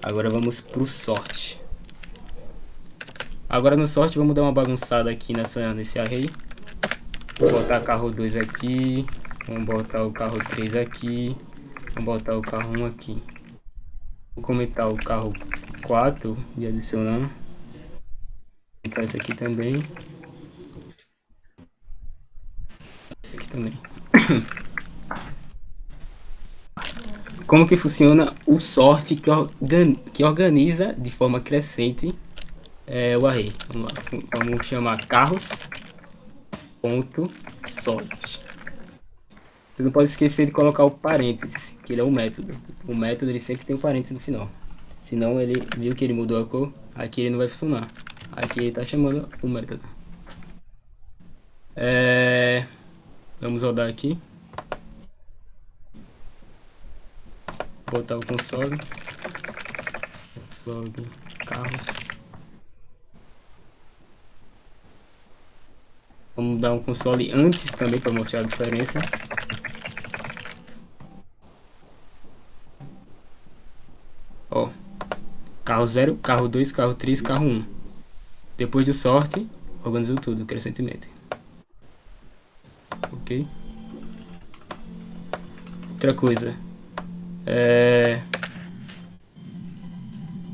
[SPEAKER 2] Agora vamos pro sort. Agora no sort vamos dar uma bagunçada aqui nesse array. Vou botar carro 2 aqui. Vamos botar o carro 3 aqui. Vamos botar o carro 1 aqui. Vou comentar o carro 4 de adicionar. Vou botar esse aqui também. Aqui também. Como que funciona o sort que organiza de forma crescente o array? Vamos lá. Vamos chamar carros.sort. Você não pode esquecer de colocar o parênteses, que ele é um método. O método ele sempre tem um parênteses no final. Senão ele viu que ele mudou a cor, aqui ele não vai funcionar. Aqui ele está chamando o método. Vamos rodar aqui. Botar o console. Log carros. Vamos dar um console antes também para mostrar a diferença. Ó, carro 0, carro 2, carro 3, carro 1. Depois do sort, organizou tudo crescentemente. Ok? Outra coisa.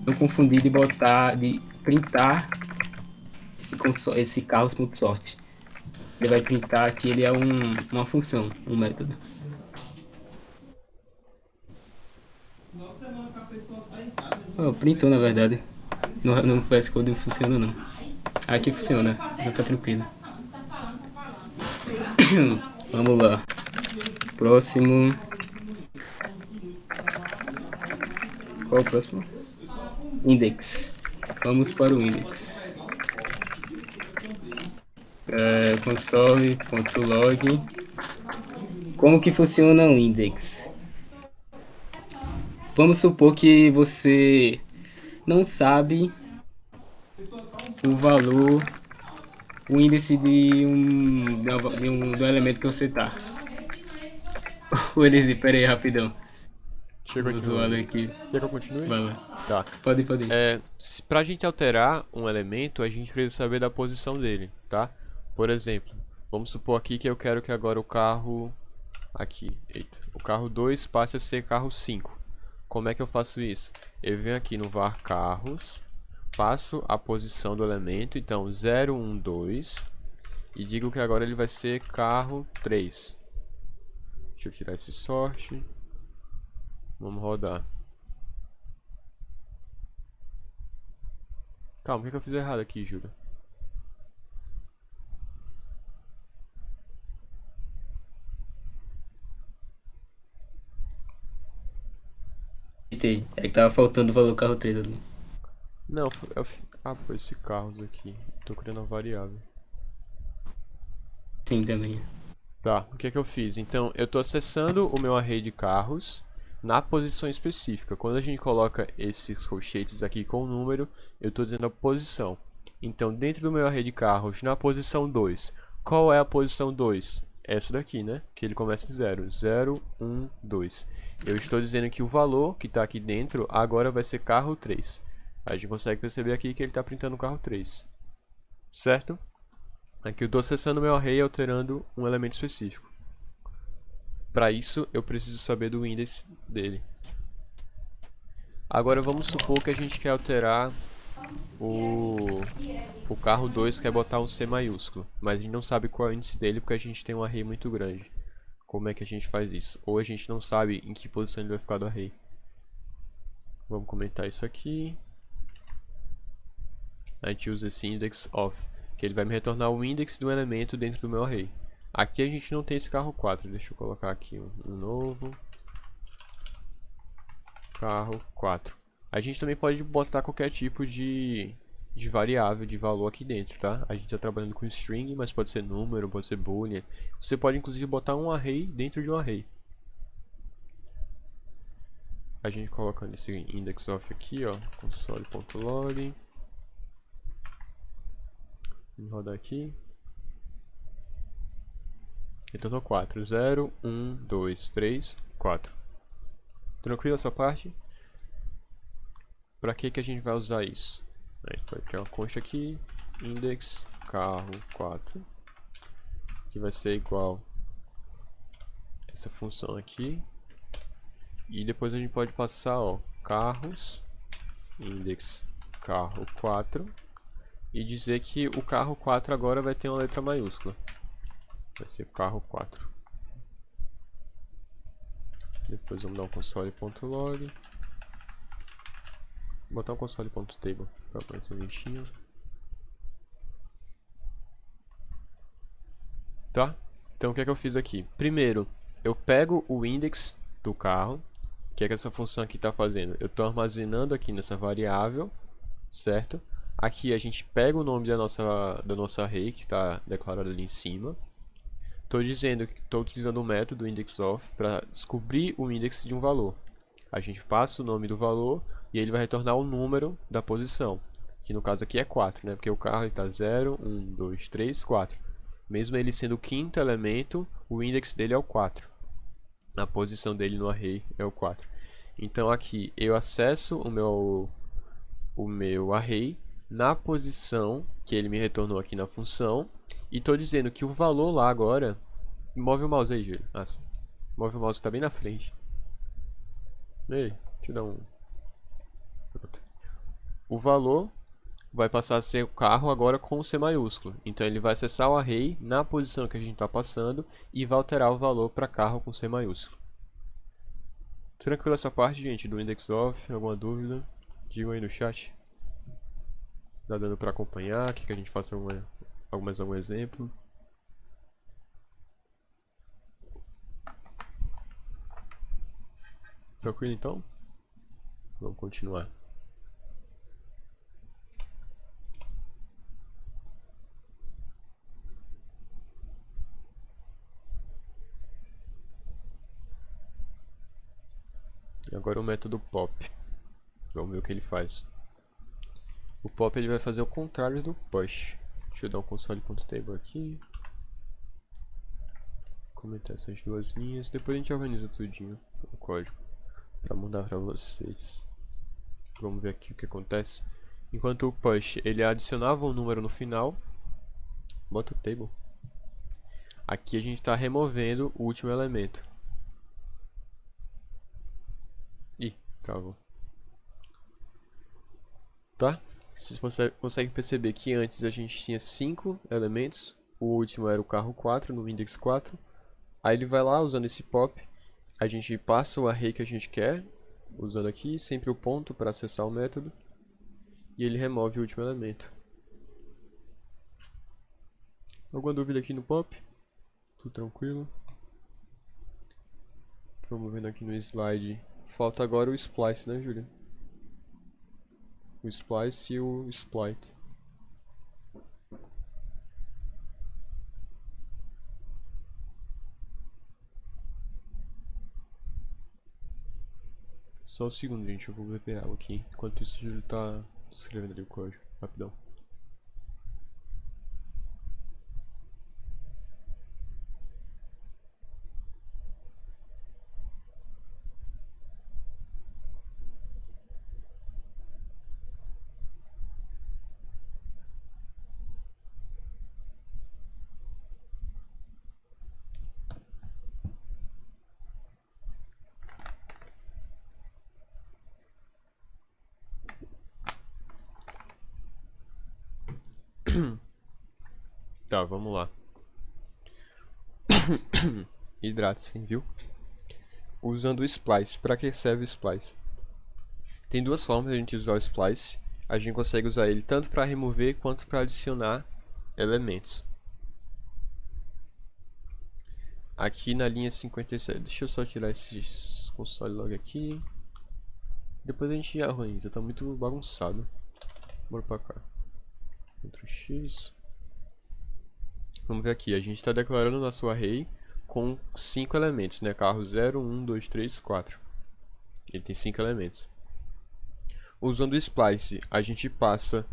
[SPEAKER 2] Não confundir de printar esse carros.sort. Ele vai printar que ele é uma função, um método. Oh, printou na verdade. No VS Code não funciona não. Aqui funciona, já tá tranquilo. Vamos lá. Próximo. Qual o próximo? Index. Vamos para o index. Console.log. Como que funciona o index? Vamos supor que você não sabe o valor, o índice de um elemento que você tá. O índice, pera aí, rapidão.
[SPEAKER 1] Deixa eu
[SPEAKER 2] Vou zoar
[SPEAKER 1] continuar.
[SPEAKER 2] aqui.
[SPEAKER 1] Quer que eu continue?
[SPEAKER 2] Vai lá.
[SPEAKER 1] Tá.
[SPEAKER 2] Pode ir.
[SPEAKER 1] Pra gente alterar um elemento, a gente precisa saber da posição dele, tá? Por exemplo, vamos supor aqui que eu quero que agora o carro... Aqui, eita. O carro 2 passe a ser carro 5. Como é que eu faço isso? Eu venho aqui no var carros, passo a posição do elemento, então 0, 1, 2, e digo que agora ele vai ser carro 3. Deixa eu tirar esse sort. Vamos rodar. Calma, o que eu fiz errado aqui, Júlia?
[SPEAKER 2] Eita, é que tava faltando o valor carro 3 ali.
[SPEAKER 1] Não, ah, pô, esse carros aqui. Tô criando uma variável.
[SPEAKER 2] Sim, também.
[SPEAKER 1] Tá, o que é que eu fiz? Então, eu tô acessando o meu array de carros na posição específica. Quando a gente coloca esses colchetes aqui com o número, eu tô dizendo a posição. Então, dentro do meu array de carros, na posição 2, qual é a posição 2? Essa daqui, né? Que ele começa em 0. 0, 1, 2. Eu estou dizendo que o valor que está aqui dentro agora vai ser carro 3. A gente consegue perceber aqui que ele está printando o carro 3. Certo? Aqui eu estou acessando o meu array e alterando um elemento específico. Para isso, eu preciso saber do índice dele. Agora vamos supor que a gente quer alterar o carro 2, quer botar um C maiúsculo, mas a gente não sabe qual é o índice dele porque a gente tem um array muito grande. Como é que a gente faz isso? Ou a gente não sabe em que posição ele vai ficar do array. Vamos comentar isso aqui. A gente usa esse index of, que ele vai me retornar o índice do elemento dentro do meu array. Aqui a gente não tem esse carro 4, deixa eu colocar aqui um novo. Carro 4. A gente também pode botar qualquer tipo de variável, de valor aqui dentro, tá? A gente está trabalhando com string, mas pode ser número, pode ser boolean. Você pode inclusive botar um array dentro de um array. A gente coloca nesse index of aqui, ó, console.log. Vamos rodar aqui. Retornou 4. 0, 1, 2, 3, 4. Tranquilo essa parte? Para que a gente vai usar isso? A gente vai criar uma consta aqui, index carro 4, que vai ser igual essa função aqui. E depois a gente pode passar, ó, carros, index carro 4, e dizer que o carro 4 agora vai ter uma letra maiúscula. Vai ser carro 4. Depois vamos dar um console.log. Vou botar um console.table, ficar mais bonitinho. Tá? Então o que é que eu fiz aqui? Primeiro, eu pego o index do carro, que é que essa função aqui está fazendo. Eu estou armazenando aqui nessa variável, certo? Aqui a gente pega o nome da nossa array, que está declarado ali em cima. Estou dizendo que estou utilizando o método indexOf para descobrir o índice de um valor. A gente passa o nome do valor e ele vai retornar o número da posição, que no caso aqui é 4, né? Porque o carro está 0, 1, 2, 3, 4. Mesmo ele sendo o quinto elemento, o índice dele é o 4. A posição dele no array é o 4. Então aqui eu acesso o meu array na posição que ele me retornou aqui na função. E estou dizendo que o valor lá agora... Move o mouse aí, Júlio. Ah, sim. Move o mouse que está bem na frente. Ei, deixa eu dar um... Pronto. O valor vai passar a ser o carro agora com o C maiúsculo. Então ele vai acessar o array na posição que a gente está passando e vai alterar o valor para carro com C maiúsculo. Tranquilo essa parte, gente, do index of? Alguma dúvida? Digam aí no chat. Tá dando para acompanhar? Quer que a gente faça mais algum exemplo? Tranquilo então? Vamos continuar. E agora o método pop. Vamos ver o que ele faz. O pop ele vai fazer o contrário do push. Deixa eu dar um console.table aqui. Comentar essas duas linhas. Depois a gente organiza tudinho o código para mandar para vocês. Vamos ver aqui o que acontece. Enquanto o push ele adicionava um número no final. Bota o table. Aqui a gente está removendo o último elemento. Ih, travou. Tá? Vocês conseguem perceber que antes a gente tinha 5 elementos. O último era o carro 4 no index 4. Aí ele vai lá usando esse pop. A gente passa o array que a gente quer. Usando aqui sempre o ponto para acessar o método. E ele remove o último elemento. Alguma dúvida aqui no pop? Tudo tranquilo? Vamos vendo aqui no slide. Falta agora o splice, né, Julia? O splice e o split. Só um segundo, gente, eu vou beber água aqui. Enquanto isso, o Júlio tá escrevendo ali o código. Rapidão. Tá, vamos lá. Hidrate-se, viu? Usando o splice. Para que serve o splice? Tem duas formas de a gente usar o splice. A gente consegue usar ele tanto para remover quanto para adicionar elementos. Aqui na linha 57. Deixa eu só tirar esse console log aqui. Depois a gente organiza. Tá muito bagunçado. Bora pra cá. Ctrl X. Vamos ver aqui. A gente está declarando nosso array com 5 elementos, né? Carro 0, 1, 2, 3, 4. Ele tem 5 elementos. Usando o splice, a gente passa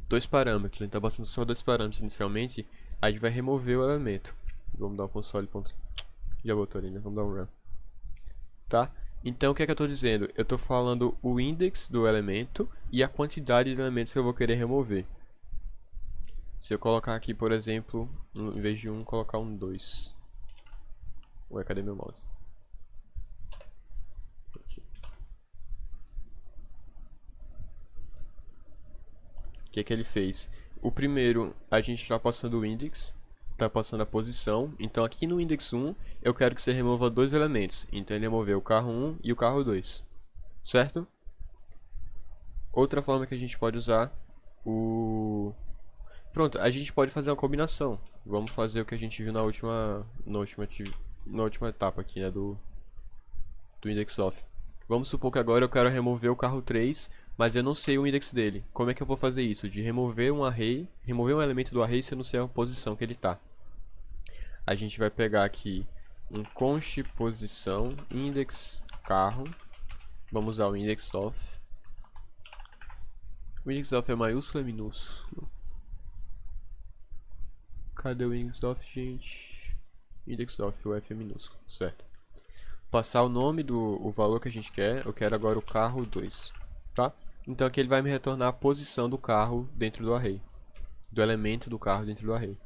[SPEAKER 1] dois parâmetros. A gente está passando só dois parâmetros inicialmente. A gente vai remover o elemento. Vamos dar um console. Já botou ali, né? Vamos dar um run. Tá? Então o que é que eu estou dizendo? Eu estou falando o index do elemento e a quantidade de elementos que eu vou querer remover. Se eu colocar aqui, por exemplo, em vez de 1, colocar um 2. Ué, cadê meu mouse? Aqui. O que é que ele fez? O primeiro, a gente está passando o index, está passando a posição. Então aqui no index 1, eu quero que você remova dois elementos. Então ele removeu o carro 1 e o carro 2. Certo? Outra forma que a gente pode usar Pronto, a gente pode fazer uma combinação. Vamos fazer o que a gente viu na última etapa aqui, né, do index of. Vamos supor que agora eu quero remover o carro 3, mas eu não sei o index dele. Como é que eu vou fazer isso? De remover um array, remover um elemento do array se eu não sei a posição que ele está. A gente vai pegar aqui um const posição index carro. Vamos usar o index of. O index of é maiúsculo ou é minúsculo? Cadê o index of, gente? Index of, o F é minúsculo, certo. Passar o nome o valor que a gente quer. Eu quero agora o carro 2, tá? Então aqui ele vai me retornar a posição do carro dentro do array. Do elemento do carro dentro do array.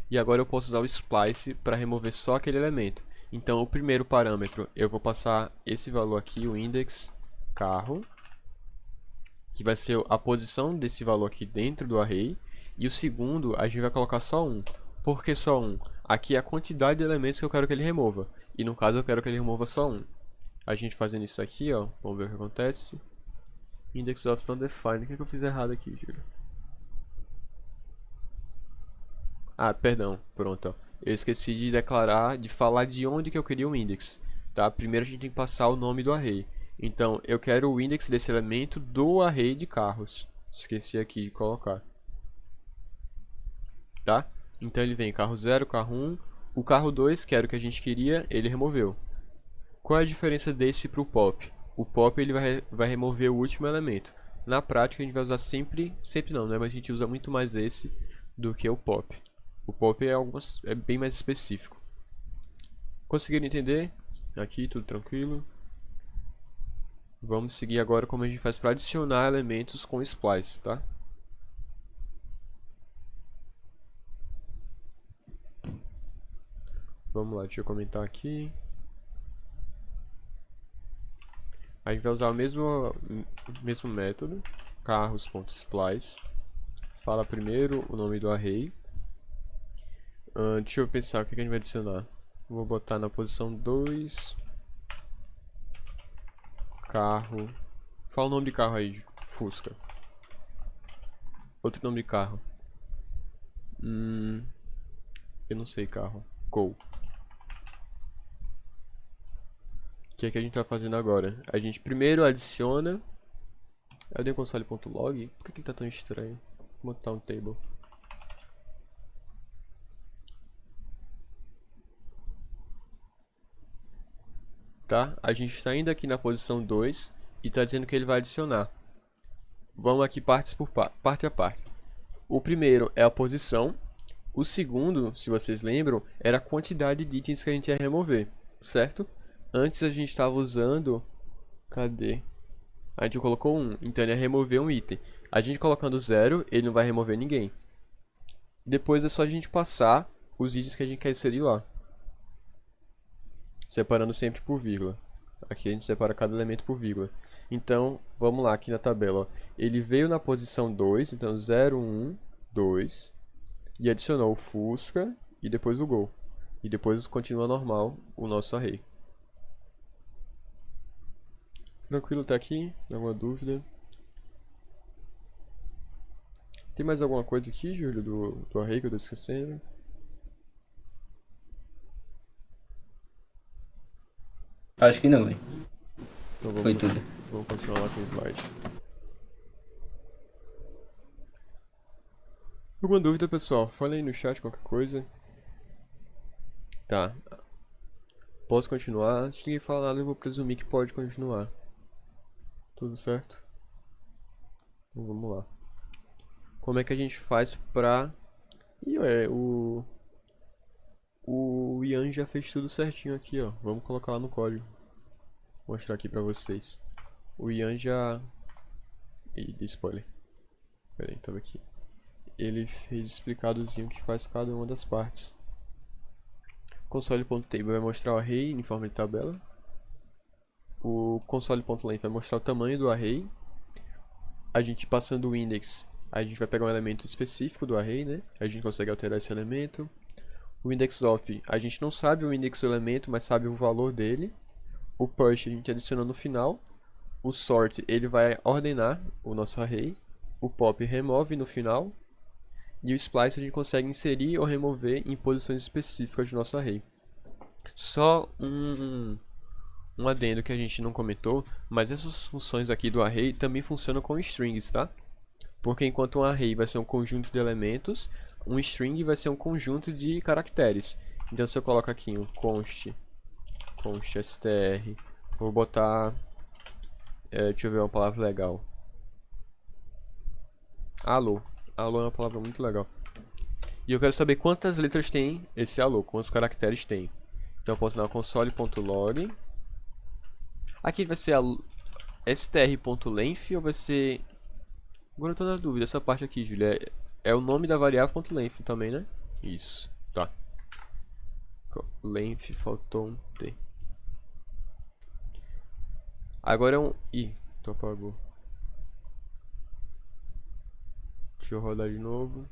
[SPEAKER 1] E agora eu posso usar o splice para remover só aquele elemento. Então o primeiro parâmetro eu vou passar esse valor aqui, o index carro, que vai ser a posição desse valor aqui dentro do array. E o segundo a gente vai colocar só 1. Por que só 1? Aqui é a quantidade de elementos que eu quero que ele remova. E no caso eu quero que ele remova só 1. A gente fazendo isso aqui, ó. Vamos ver o que acontece. Index of undefined. O que eu fiz errado aqui, Júlio? Ah, perdão. Pronto, ó. Eu esqueci de declarar, de falar de onde que eu queria o index. Tá? Primeiro a gente tem que passar o nome do array. Então, eu quero o index desse elemento do array de carros. Esqueci aqui de colocar. Tá? Então ele vem carro 0, carro 1. O carro 2, que era o que a gente queria, ele removeu. Qual é a diferença desse para o pop? O pop ele vai remover o último elemento. Na prática a gente vai usar sempre não, né? Mas a gente usa muito mais esse do que o pop. O pop é bem mais específico. Conseguiram entender? Aqui tudo tranquilo. Vamos seguir agora como a gente faz para adicionar elementos com splice, tá? Vamos lá, deixa eu comentar aqui. A gente vai usar o mesmo método, carros.splice. Fala primeiro o nome do array. Deixa eu pensar o que a gente vai adicionar. Vou botar na posição 2. Carro. Fala o nome de carro aí, Fusca. Outro nome de carro. Eu não sei carro. Gol. O que é que a gente tá fazendo agora? A gente primeiro adiciona. Eu dei console.log. Por que ele tá tão estranho? Vou botar um table. Tá? A gente está indo aqui na posição 2 e está dizendo que ele vai adicionar. Vamos aqui parte a parte. O primeiro é a posição. O segundo, se vocês lembram, era a quantidade de itens que a gente ia remover, certo? Antes a gente estava usando... Cadê? A gente colocou 1, então ele ia remover um item. A gente colocando 0, ele não vai remover ninguém. Depois é só a gente passar os itens que a gente quer inserir lá. Separando sempre por vírgula. Aqui a gente separa cada elemento por vírgula. Então, vamos lá aqui na tabela. Ó. Ele veio na posição 2, então 0, 1, 2. E adicionou o Fusca e depois o Gol. E depois continua normal o nosso array. Tranquilo até aqui? Alguma dúvida? Tem mais alguma coisa aqui, Júlio, do array que eu tô esquecendo?
[SPEAKER 2] Acho que não, velho.
[SPEAKER 1] Então
[SPEAKER 2] Foi tudo.
[SPEAKER 1] vamos continuar lá com o slide. Alguma dúvida, pessoal? Fala aí no chat qualquer coisa. Tá. Posso continuar? Se ninguém falar nada, eu vou presumir que pode continuar. Tudo certo? Então vamos lá. Como é que a gente faz pra... Ih, o Ian já fez tudo certinho aqui, ó. Vamos colocar lá no código. Vou mostrar aqui pra vocês. O Ian já... Ih, dei spoiler. Pera aí, tava aqui. Ele fez explicadozinho que faz cada uma das partes. Console.table vai mostrar o array em forma de tabela. O console.length vai mostrar o tamanho do array. A gente passando o index, a gente vai pegar um elemento específico do array, né? A gente consegue alterar esse elemento. O index of, a gente não sabe o index do elemento, mas sabe o valor dele. O push a gente adiciona no final. O sort, ele vai ordenar o nosso array. O pop remove no final. E o splice a gente consegue inserir ou remover em posições específicas do nosso array. Só um adendo que a gente não comentou, mas essas funções aqui do array também funcionam com strings, tá? Porque enquanto um array vai ser um conjunto de elementos, um string vai ser um conjunto de caracteres. Então se eu coloco aqui um const str, vou botar, deixa eu ver uma palavra legal. Alô é uma palavra muito legal. E eu quero saber quantas letras tem esse alô, quantos caracteres tem. Então eu posso dar console.log. Aqui vai ser a str.length ou vai ser... Agora eu tô na dúvida, essa parte aqui, Julia, é o nome da variável .length também, né? Isso, tá. Length, faltou um T. Agora é um... Ih, tu apagou. Deixa eu rodar de novo.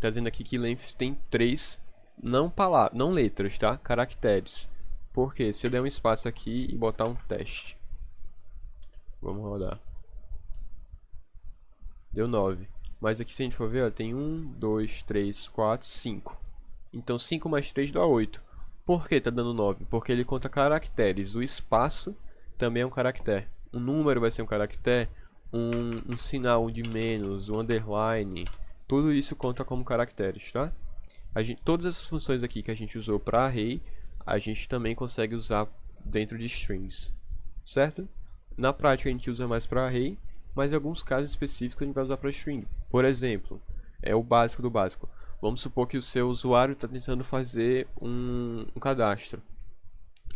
[SPEAKER 1] Tá dizendo aqui que length tem 3, não letras, tá? Caracteres. Por quê? Se eu der um espaço aqui e botar um teste. Vamos rodar. Deu 9. Mas aqui se a gente for ver, ó, tem 1, 2, 3, 4, 5. Então 5 mais 3 dá 8. Por que tá dando 9? Porque ele conta caracteres. O espaço também é um caractere. O número vai ser um caractere. Um sinal de menos, um underline. Tudo isso conta como caracteres, tá? Todas essas funções aqui que a gente usou para array, a gente também consegue usar dentro de strings, certo? Na prática a gente usa mais para array, mas em alguns casos específicos a gente vai usar para string. Por exemplo, é o básico do básico. Vamos supor que o seu usuário está tentando fazer um cadastro.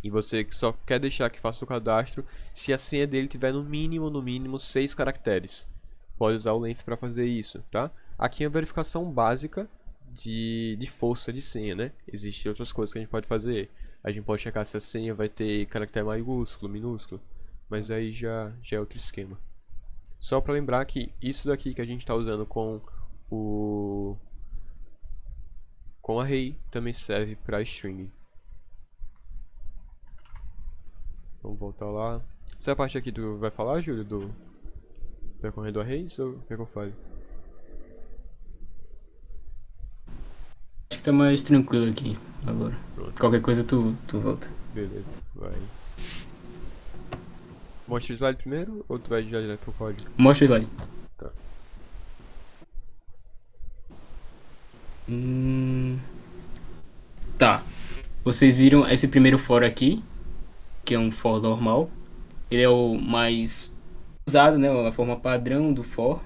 [SPEAKER 1] E você só quer deixar que faça o cadastro se a senha dele tiver no mínimo 6 caracteres. Pode usar o length para fazer isso, tá? Aqui é a verificação básica de força de senha, né? Existem outras coisas que a gente pode fazer. A gente pode checar se a senha vai ter caractere maiúsculo, minúsculo. Mas aí já é outro esquema. Só para lembrar que isso daqui que a gente está usando com array também serve para string. Vamos voltar lá. Essa parte aqui tu vai falar, Júlio, do percorrendo arrays ou quer que eu fale?
[SPEAKER 2] Acho que tá mais tranquilo aqui agora.
[SPEAKER 1] Pronto.
[SPEAKER 2] Qualquer coisa tu volta.
[SPEAKER 1] Beleza, vai. Mostra o slide primeiro ou tu vai já direto pro código?
[SPEAKER 2] Mostra o slide.
[SPEAKER 1] Tá.
[SPEAKER 2] Tá. Vocês viram esse primeiro for aqui, que é um for normal. Ele é o mais usado, né? A forma padrão do for.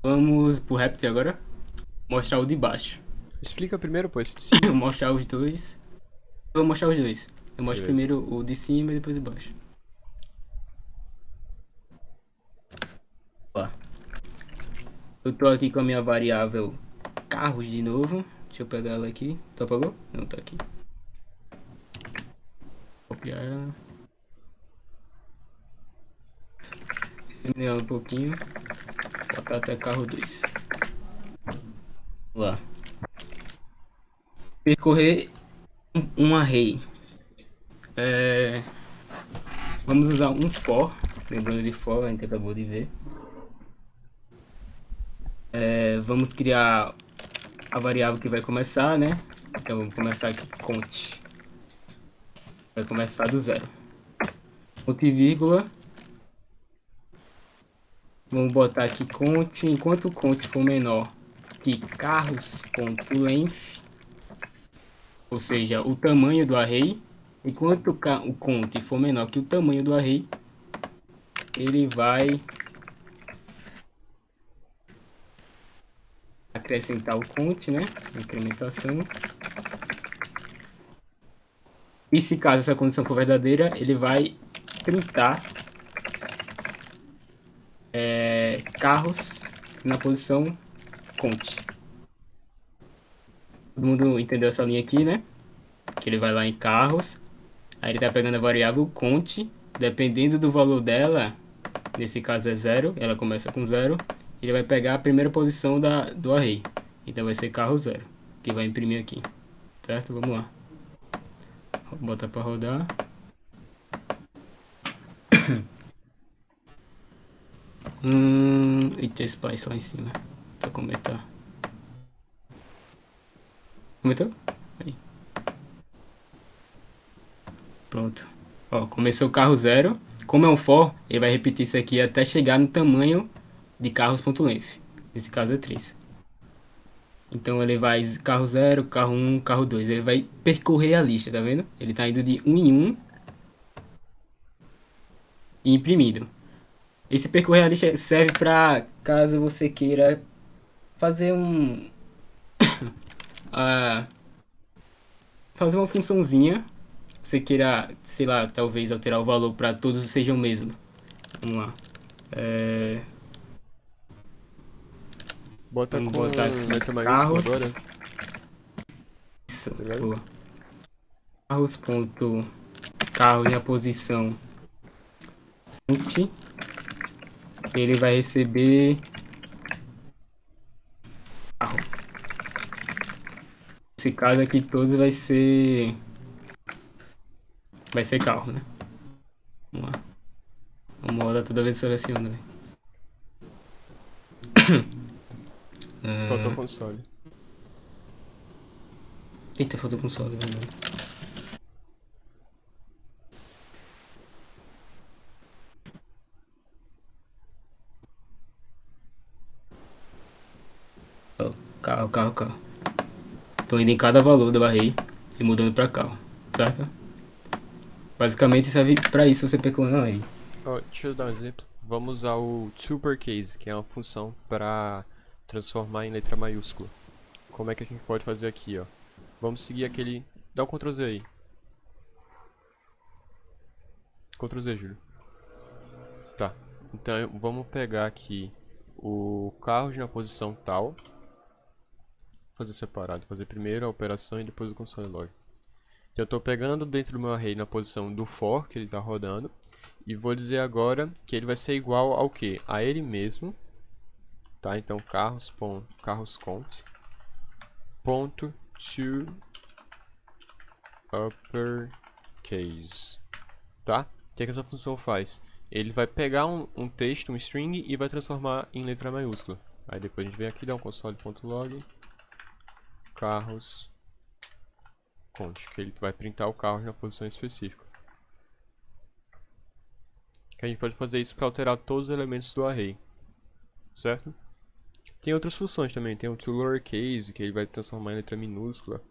[SPEAKER 2] Vamos pro Raptor agora. Mostrar o de baixo.
[SPEAKER 1] Explica primeiro, pô, esse de
[SPEAKER 2] Eu
[SPEAKER 1] cima.
[SPEAKER 2] vou mostrar os dois. Eu vou mostrar os dois. Eu mostro
[SPEAKER 1] Beleza.
[SPEAKER 2] primeiro o de cima e depois o de baixo. Ó. Eu tô aqui com a minha variável carros de novo. Deixa eu pegar ela aqui. Tu apagou? Não, tá aqui. Copiar ela. Diminuir ela um pouquinho. Botar até carro 2. Lá. Percorrer um array. Vamos usar um for. Lembrando de for, a gente acabou de ver. Vamos criar a variável que vai começar, né? Então vamos começar aqui, count. Vai começar do zero. Ponto e vírgula. Vamos botar aqui count. Enquanto o count for menor que carros.length, ou seja, o tamanho do array. Enquanto o count for menor que o tamanho do array, ele vai acrescentar o count, né? Incrementação. E se caso essa condição for verdadeira, ele vai printar carros na posição count. Todo mundo entendeu essa linha aqui, né? Que ele vai lá em carros, aí ele tá pegando a variável count, dependendo do valor dela, nesse caso é 0, ela começa com 0, ele vai pegar a primeira posição do array. Então vai ser carro 0, que vai imprimir aqui. Certo? Vamos lá. Vou botar para rodar. Eita, Spice lá em cima. Pra comentar. Comentou? Aí. Pronto. Ó, começou o carro 0. Como é um for, ele vai repetir isso aqui até chegar no tamanho de carros.length. Nesse caso é 3. Então ele vai carro 0, carro 1, carro 2. Ele vai percorrer a lista, tá vendo? Ele tá indo de 1 em 1 e imprimindo. Esse percorrer a lista serve para caso você queira fazer fazer uma funçãozinha. Você queira, sei lá, talvez alterar o valor para todos sejam o mesmo. Vamos lá.
[SPEAKER 1] Bota
[SPEAKER 2] Vamos
[SPEAKER 1] com
[SPEAKER 2] botar aqui
[SPEAKER 1] letra maiúscula
[SPEAKER 2] carros.
[SPEAKER 1] agora.
[SPEAKER 2] Isso,
[SPEAKER 1] Tá ligado?
[SPEAKER 2] boa. Carros na posição 20. Ele vai receber carro. Nesse caso aqui todos vai ser carro, né? Vamos lá. Vamos rodar toda vez que seleciona, né?
[SPEAKER 1] Faltou console.
[SPEAKER 2] Eita, faltou console, verdade. Ó, carro. Tô indo em cada valor do array e mudando pra carro, certo? Basicamente serve pra isso você percorrer um array.
[SPEAKER 1] Ó, deixa eu dar um exemplo. Vamos usar o ToUpperCase, que é uma função para transformar em letra maiúscula. Como é que a gente pode fazer aqui, ó? Vamos seguir aquele... Dá um Ctrl Z aí. Ctrl Z, Júlio. Tá. Então vamos pegar aqui o carro na posição tal. Fazer separado. Fazer primeiro a operação e depois o console log. Então eu estou pegando dentro do meu array na posição do for, que ele está rodando. E vou dizer agora que ele vai ser igual ao que? A ele mesmo. Tá? Então carros.count ponto to uppercase. Tá? O que é que essa função faz? Ele vai pegar um texto, um string, e vai transformar em letra maiúscula. Aí depois a gente vem aqui, dá um console.log carros count, que ele vai printar o carro na posição específica. Que a gente pode fazer isso para alterar todos os elementos do array, certo? Tem outras funções também, tem o toLowerCase, que ele vai transformar em letra minúscula.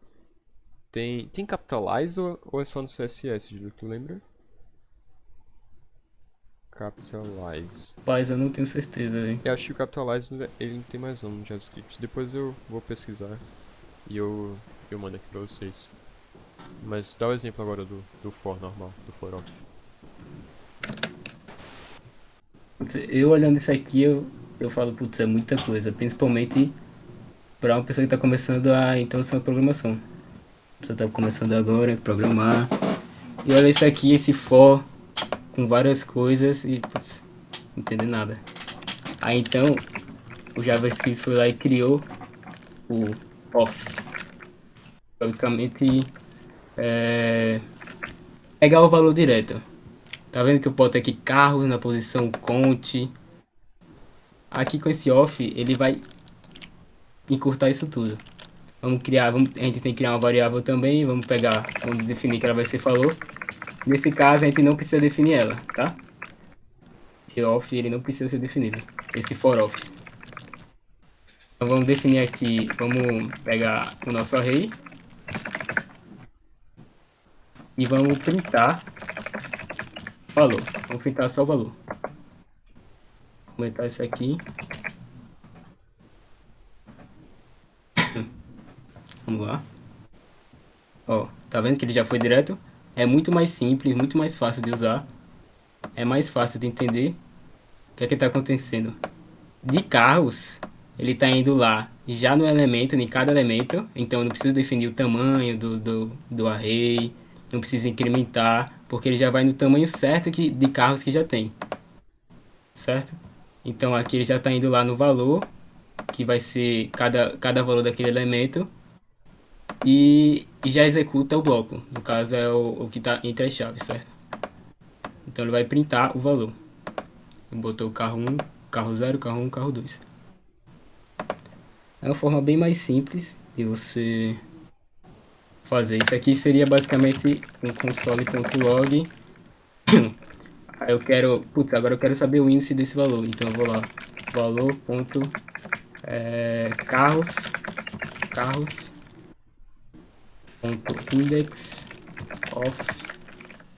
[SPEAKER 1] Tem capitalize ou é só no CSS, Júlio? Tu lembra? Capitalize.
[SPEAKER 2] Rapaz, eu não tenho certeza, velho.
[SPEAKER 1] Eu acho que o capitalize ele não tem mais no JavaScript. Depois eu vou pesquisar e eu mando aqui pra vocês. Mas dá o exemplo agora do for normal, do for off.
[SPEAKER 2] Eu olhando isso aqui, eu falo, putz, é muita coisa. Principalmente pra uma pessoa que tá começando a introdução à programação. Você tá começando agora a programar. E olha isso aqui, esse for com várias coisas e, putz, não entender nada. Aí então, o JavaScript foi lá e criou o off. Basicamente, pegar o valor direto. Tá vendo que eu boto aqui carros na posição count. Aqui com esse off, ele vai encurtar isso tudo. A gente tem que criar uma variável também, vamos definir que ela vai ser valor. Nesse caso, a gente não precisa definir ela, tá? Esse off, ele não precisa ser definido. Esse for off. Então vamos definir aqui, vamos pegar o nosso array e vamos printar valor. Vamos printar só o valor. Vou aumentar isso aqui. Vamos lá. Ó, tá vendo que ele já foi direto? É muito mais simples, muito mais fácil de usar. É mais fácil de entender o que é que tá acontecendo. De carros, ele tá indo lá já no elemento, em cada elemento. Então eu não preciso definir o tamanho do array. Não preciso incrementar, porque ele já vai no tamanho certo de carros que já tem. Certo? Então aqui ele já está indo lá no valor, que vai ser cada valor daquele elemento. E já executa o bloco. No caso é o que está entre as chaves, certo? Então ele vai printar o valor. Botou o carro 1, carro 0, carro 1, carro 2. É uma forma bem mais simples de você fazer. Isso aqui seria basicamente um console.log. Aí eu quero, putz, agora eu quero saber o índice desse valor. Então eu vou lá, carros.index of.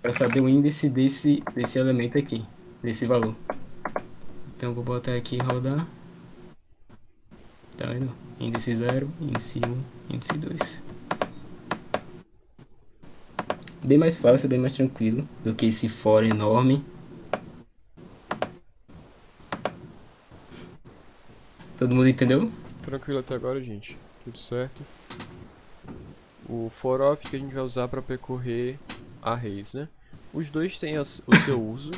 [SPEAKER 2] Quero saber o índice desse elemento aqui, desse valor. Então eu vou botar aqui rodar. Tá vendo? Índice 0, índice 1, índice 2. Bem mais fácil, bem mais tranquilo do que esse for enorme. Todo mundo entendeu?
[SPEAKER 1] Tranquilo até agora, gente. Tudo certo. O for off que a gente vai usar para percorrer arrays, né? Os dois têm o seu uso,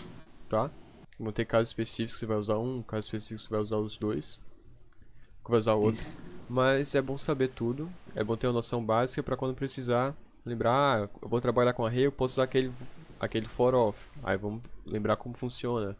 [SPEAKER 1] tá? Vão ter casos específicos que você vai usar um, casos específicos que você vai usar os dois, que vai usar o outro.
[SPEAKER 2] Isso.
[SPEAKER 1] Mas é bom saber tudo, é bom ter uma noção básica para quando precisar lembrar, eu vou trabalhar com array, eu posso usar aquele for off. Aí vamos lembrar como funciona,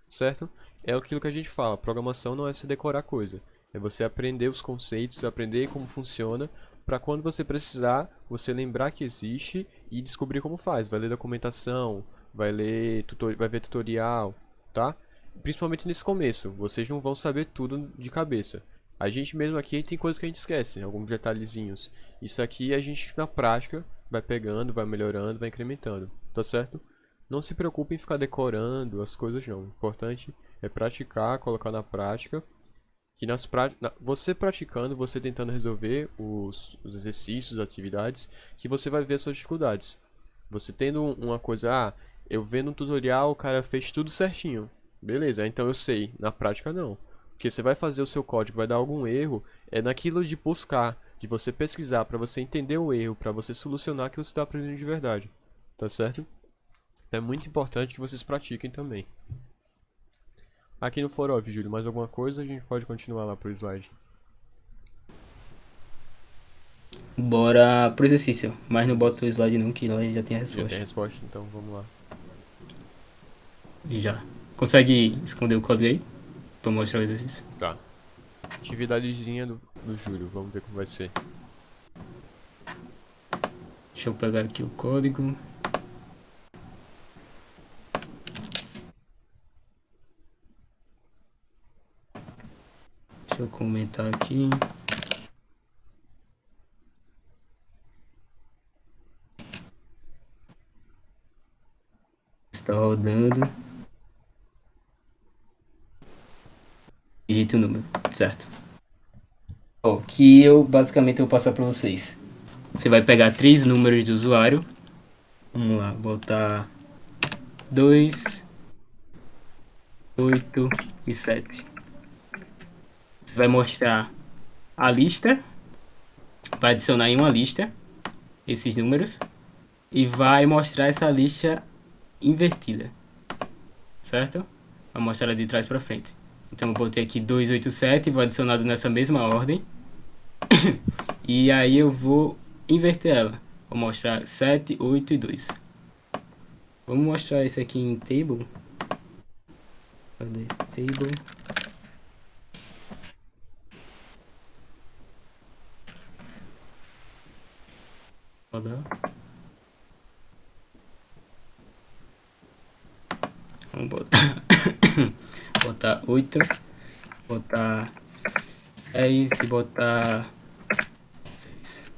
[SPEAKER 1] certo? É aquilo que a gente fala, programação não é você decorar coisa, é você aprender os conceitos, aprender como funciona, para quando você precisar, você lembrar que existe e descobrir como faz. Vai ler documentação, vai ver tutorial, tá? Principalmente nesse começo, vocês não vão saber tudo de cabeça. A gente mesmo aqui tem coisas que a gente esquece, alguns detalhezinhos. Isso aqui a gente na prática vai pegando, vai melhorando, vai incrementando, tá certo? Não se preocupe em ficar decorando as coisas não. O importante é praticar, colocar na prática. Que você praticando, você tentando resolver os exercícios, as atividades, que você vai ver as suas dificuldades. Você tendo uma coisa, eu vendo um tutorial, o cara fez tudo certinho. Beleza, então eu sei. Na prática não. Porque você vai fazer o seu código, vai dar algum erro, é naquilo de buscar, de você pesquisar, para você entender o erro, para você solucionar que você está aprendendo de verdade. Tá certo? É muito importante que vocês pratiquem também. Aqui no For Off, Júlio, mais alguma coisa? A gente pode continuar lá pro slide.
[SPEAKER 2] Bora pro exercício. Mas não bota o slide não, que lá já tem a
[SPEAKER 1] Já tem a
[SPEAKER 2] resposta.
[SPEAKER 1] resposta, então vamos lá.
[SPEAKER 2] Já. Consegue esconder o código aí? Pra mostrar o exercício.
[SPEAKER 1] Tá. Atividadezinha do Júlio, vamos ver como vai ser.
[SPEAKER 2] Deixa eu pegar aqui o código. Deixa eu comentar aqui. Está rodando. Digite o número, certo? Ó, que eu basicamente vou passar para vocês. Você vai pegar 3 números do usuário. Vamos lá, botar 2, 8 e 7. Você vai mostrar a lista, vai adicionar em uma lista esses números e vai mostrar essa lista invertida, certo? Vai mostrar ela de trás para frente. Então eu botei aqui 287 e vou adicionar nessa mesma ordem. E aí eu vou inverter ela. Vou mostrar 7, 8 e 2. Vamos mostrar isso aqui em table. Cadê? Table. Rodar. Vamos botar botar 8, botar 10 e botar 6.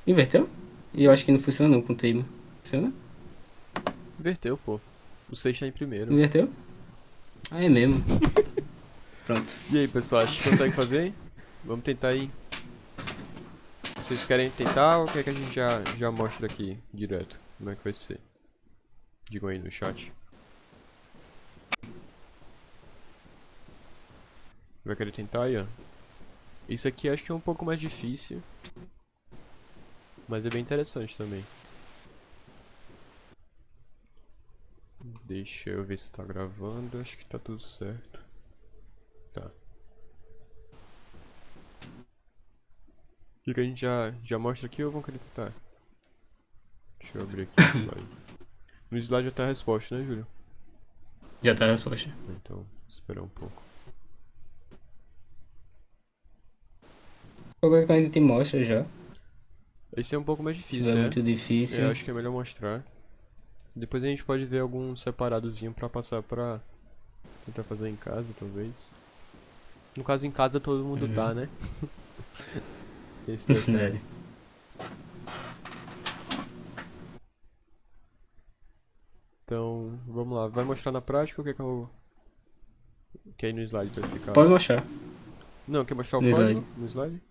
[SPEAKER 2] Inverteu? E eu acho que não funciona não com o table. Funciona?
[SPEAKER 1] Inverteu, pô. O 6 tá em primeiro.
[SPEAKER 2] Inverteu? Ah, é mesmo. Pronto.
[SPEAKER 1] E aí, pessoal, acho que consegue fazer? Vamos tentar aí. Vocês querem tentar ou quer que a gente já mostre aqui direto? Como é que vai ser? Digam aí no chat. Vai querer tentar aí, ó. Isso aqui acho que é um pouco mais difícil. Mas é bem interessante também. Deixa eu ver se tá gravando. Acho que tá tudo certo. Tá. O que a gente já mostra aqui ou vamos querer tentar? Deixa eu abrir aqui o slide. No slide já tá a resposta, né, Júlio?
[SPEAKER 2] Já tá a resposta.
[SPEAKER 1] Então, esperar um pouco.
[SPEAKER 2] Qualquer coisa a gente mostra já.
[SPEAKER 1] Esse é um pouco mais
[SPEAKER 2] Se
[SPEAKER 1] difícil,
[SPEAKER 2] é
[SPEAKER 1] né?
[SPEAKER 2] muito difícil.
[SPEAKER 1] Eu acho que é melhor mostrar. Depois a gente pode ver algum separadozinho pra passar pra tentar fazer em casa, talvez. No caso, em casa todo mundo tá, né? Esse detalhe.
[SPEAKER 2] É.
[SPEAKER 1] Então, vamos lá. Vai mostrar na prática ou quer que eu... Quer ir no slide pra explicar?
[SPEAKER 2] Pode mostrar.
[SPEAKER 1] Não, quer mostrar o
[SPEAKER 2] No
[SPEAKER 1] código?
[SPEAKER 2] slide.
[SPEAKER 1] No slide?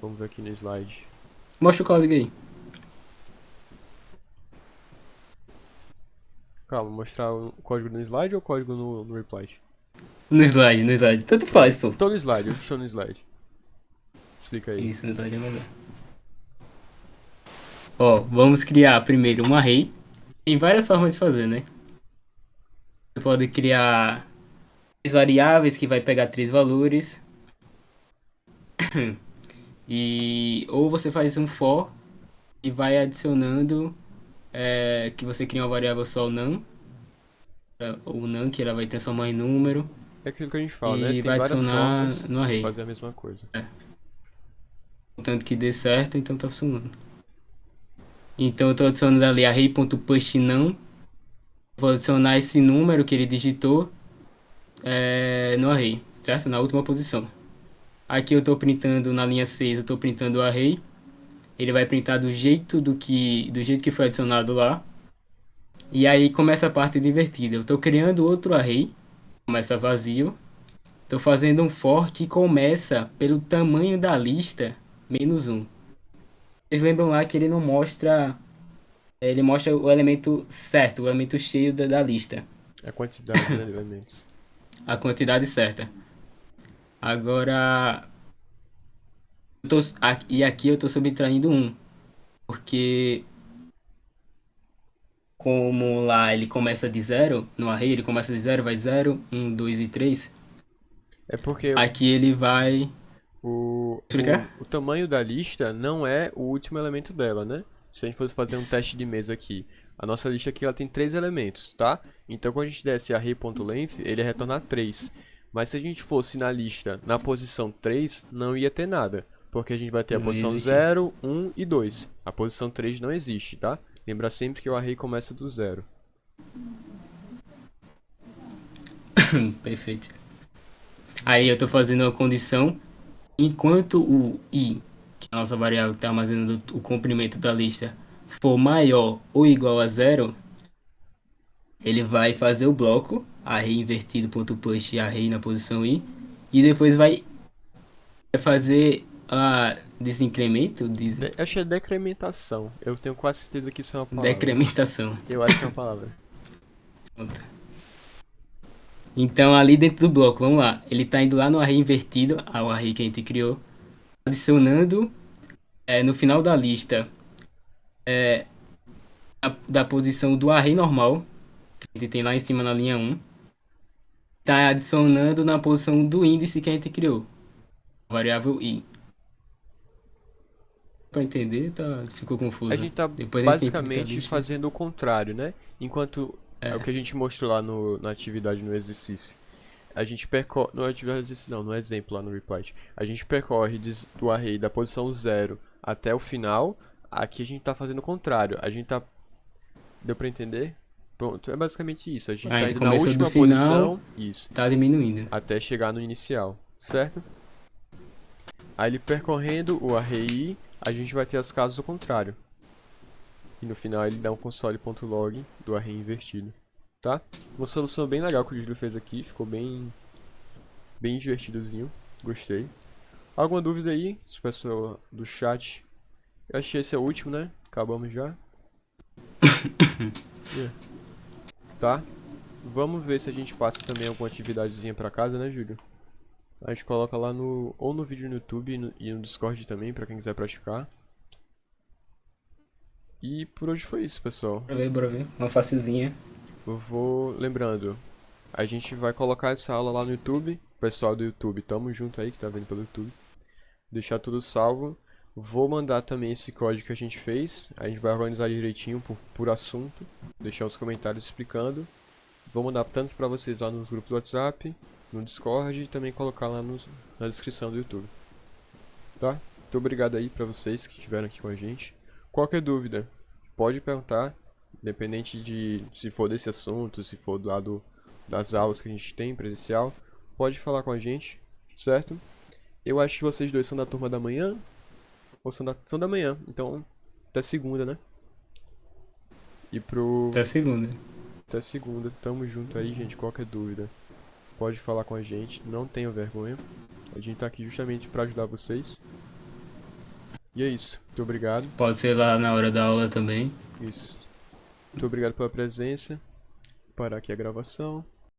[SPEAKER 1] Vamos ver aqui no slide.
[SPEAKER 2] Mostra o código aí.
[SPEAKER 1] Calma, mostrar o código no slide ou o código no reply?
[SPEAKER 2] No slide, no slide. Tanto faz, pô.
[SPEAKER 1] Tô no slide, eu estou no slide. Explica aí.
[SPEAKER 2] Isso, no slide é melhor. Ó, vamos criar primeiro um array. Tem várias formas de fazer, né? Você pode criar 3 variáveis que vai pegar 3 valores. Ou você faz um for e vai adicionando que você cria uma variável só num, ou num, que ela vai transformar em número.
[SPEAKER 1] É aquilo que a gente fala, né?
[SPEAKER 2] e
[SPEAKER 1] Tem
[SPEAKER 2] vai
[SPEAKER 1] várias
[SPEAKER 2] adicionar
[SPEAKER 1] formas
[SPEAKER 2] no
[SPEAKER 1] de
[SPEAKER 2] array.
[SPEAKER 1] fazer a mesma coisa.
[SPEAKER 2] Contanto que dê certo, então tá funcionando. Então eu tô adicionando ali array.push não. Vou adicionar esse número que ele digitou no array, certo? Na última posição. Aqui eu tô printando na linha 6, eu tô printando o array. Ele vai printar do jeito que foi adicionado lá. E aí começa a parte divertida. Eu tô criando outro array, começa vazio. Tô fazendo um for que começa pelo tamanho da lista menos um. Vocês lembram lá que ele não mostra. Ele mostra o elemento certo, o elemento cheio da lista.
[SPEAKER 1] É a quantidade, né, de elementos.
[SPEAKER 2] A quantidade certa. Agora. E aqui eu tô subtraindo um. Porque como lá ele começa de zero, no array ele começa de zero, vai zero, um, 2 e 3.
[SPEAKER 1] É porque
[SPEAKER 2] Aqui ele vai. Explicar?
[SPEAKER 1] o tamanho da lista não é o último elemento dela, né? Se a gente fosse fazer um teste de mesa aqui, a nossa lista aqui ela tem 3 elementos, tá? Então quando a gente desse array.length, ele ia retornar 3. Mas se a gente fosse na lista na posição 3, não ia ter nada. Porque a gente vai ter a
[SPEAKER 2] Não
[SPEAKER 1] posição
[SPEAKER 2] existe.
[SPEAKER 1] 0, 1 e 2. A posição 3 não existe, tá? Lembra sempre que o array começa do 0.
[SPEAKER 2] Perfeito. Aí eu tô fazendo uma condição. Enquanto o i, que é a nossa variável que está armazenando o comprimento da lista, for maior ou igual a zero, ele vai fazer o bloco array invertido.push array na posição i, e depois vai fazer a desincremento,
[SPEAKER 1] Acho que é decrementação. Eu tenho quase certeza que isso é uma palavra.
[SPEAKER 2] decrementação.
[SPEAKER 1] Eu acho que é uma palavra.
[SPEAKER 2] Pronto. Então ali dentro do bloco, vamos lá, ele está indo lá no array invertido, ao array que a gente criou, adicionando no final da lista da posição do array normal, que a gente tem lá em cima na linha 1, tá adicionando na posição do índice que a gente criou, a variável i. Pra entender, ficou confuso.
[SPEAKER 1] A gente tá
[SPEAKER 2] Depois a gente implanta a
[SPEAKER 1] basicamente
[SPEAKER 2] lista.
[SPEAKER 1] fazendo o contrário, né? Enquanto é o que a gente mostrou lá na atividade no exercício. A gente percorre. No atividade do exercício não, no exemplo lá no reply. A gente percorre do array da posição 0 até o final. Aqui a gente tá fazendo o contrário. A gente tá. Deu pra entender? Pronto, é basicamente isso. A gente tá indo na
[SPEAKER 2] começou
[SPEAKER 1] última
[SPEAKER 2] do final,
[SPEAKER 1] posição. Isso.
[SPEAKER 2] tá diminuindo.
[SPEAKER 1] Até chegar no inicial, certo? Aí ele percorrendo o array, a gente vai ter as casas ao contrário. E no final ele dá um console.log do array invertido, tá? Uma solução bem legal que o Júlio fez aqui, ficou bem divertidozinho, gostei. Alguma dúvida aí, se o pessoal do chat? Eu acho que esse é o último, né? Acabamos já. Tá? Vamos ver se a gente passa também alguma atividadezinha pra casa, né, Júlio? A gente coloca lá ou no vídeo no YouTube e no Discord também, pra quem quiser praticar. E por hoje foi isso, pessoal.
[SPEAKER 2] Bora ver. Uma facilzinha.
[SPEAKER 1] Eu vou lembrando, a gente vai colocar essa aula lá no YouTube. Pessoal do YouTube, tamo junto aí que tá vendo pelo YouTube. Deixar tudo salvo. Vou mandar também esse código que a gente fez. A gente vai organizar direitinho por assunto. Deixar os comentários explicando. Vou mandar tanto pra vocês lá nos grupos do WhatsApp, no Discord e também colocar lá na descrição do YouTube. Tá? Muito obrigado aí pra vocês que estiveram aqui com a gente. Qualquer dúvida, pode perguntar. Independente de se for desse assunto, se for do lado das aulas que a gente tem presencial, pode falar com a gente, certo? Eu acho que vocês dois são da turma da manhã, ou são da manhã, então até segunda, né? E
[SPEAKER 2] Até segunda.
[SPEAKER 1] até segunda, tamo junto aí, gente. Qualquer dúvida, pode falar com a gente, não tenham vergonha. A gente tá aqui justamente pra ajudar vocês. E é isso, muito obrigado.
[SPEAKER 2] Pode ser lá na hora da aula também.
[SPEAKER 1] Isso. Muito obrigado pela presença. Vou parar aqui a gravação.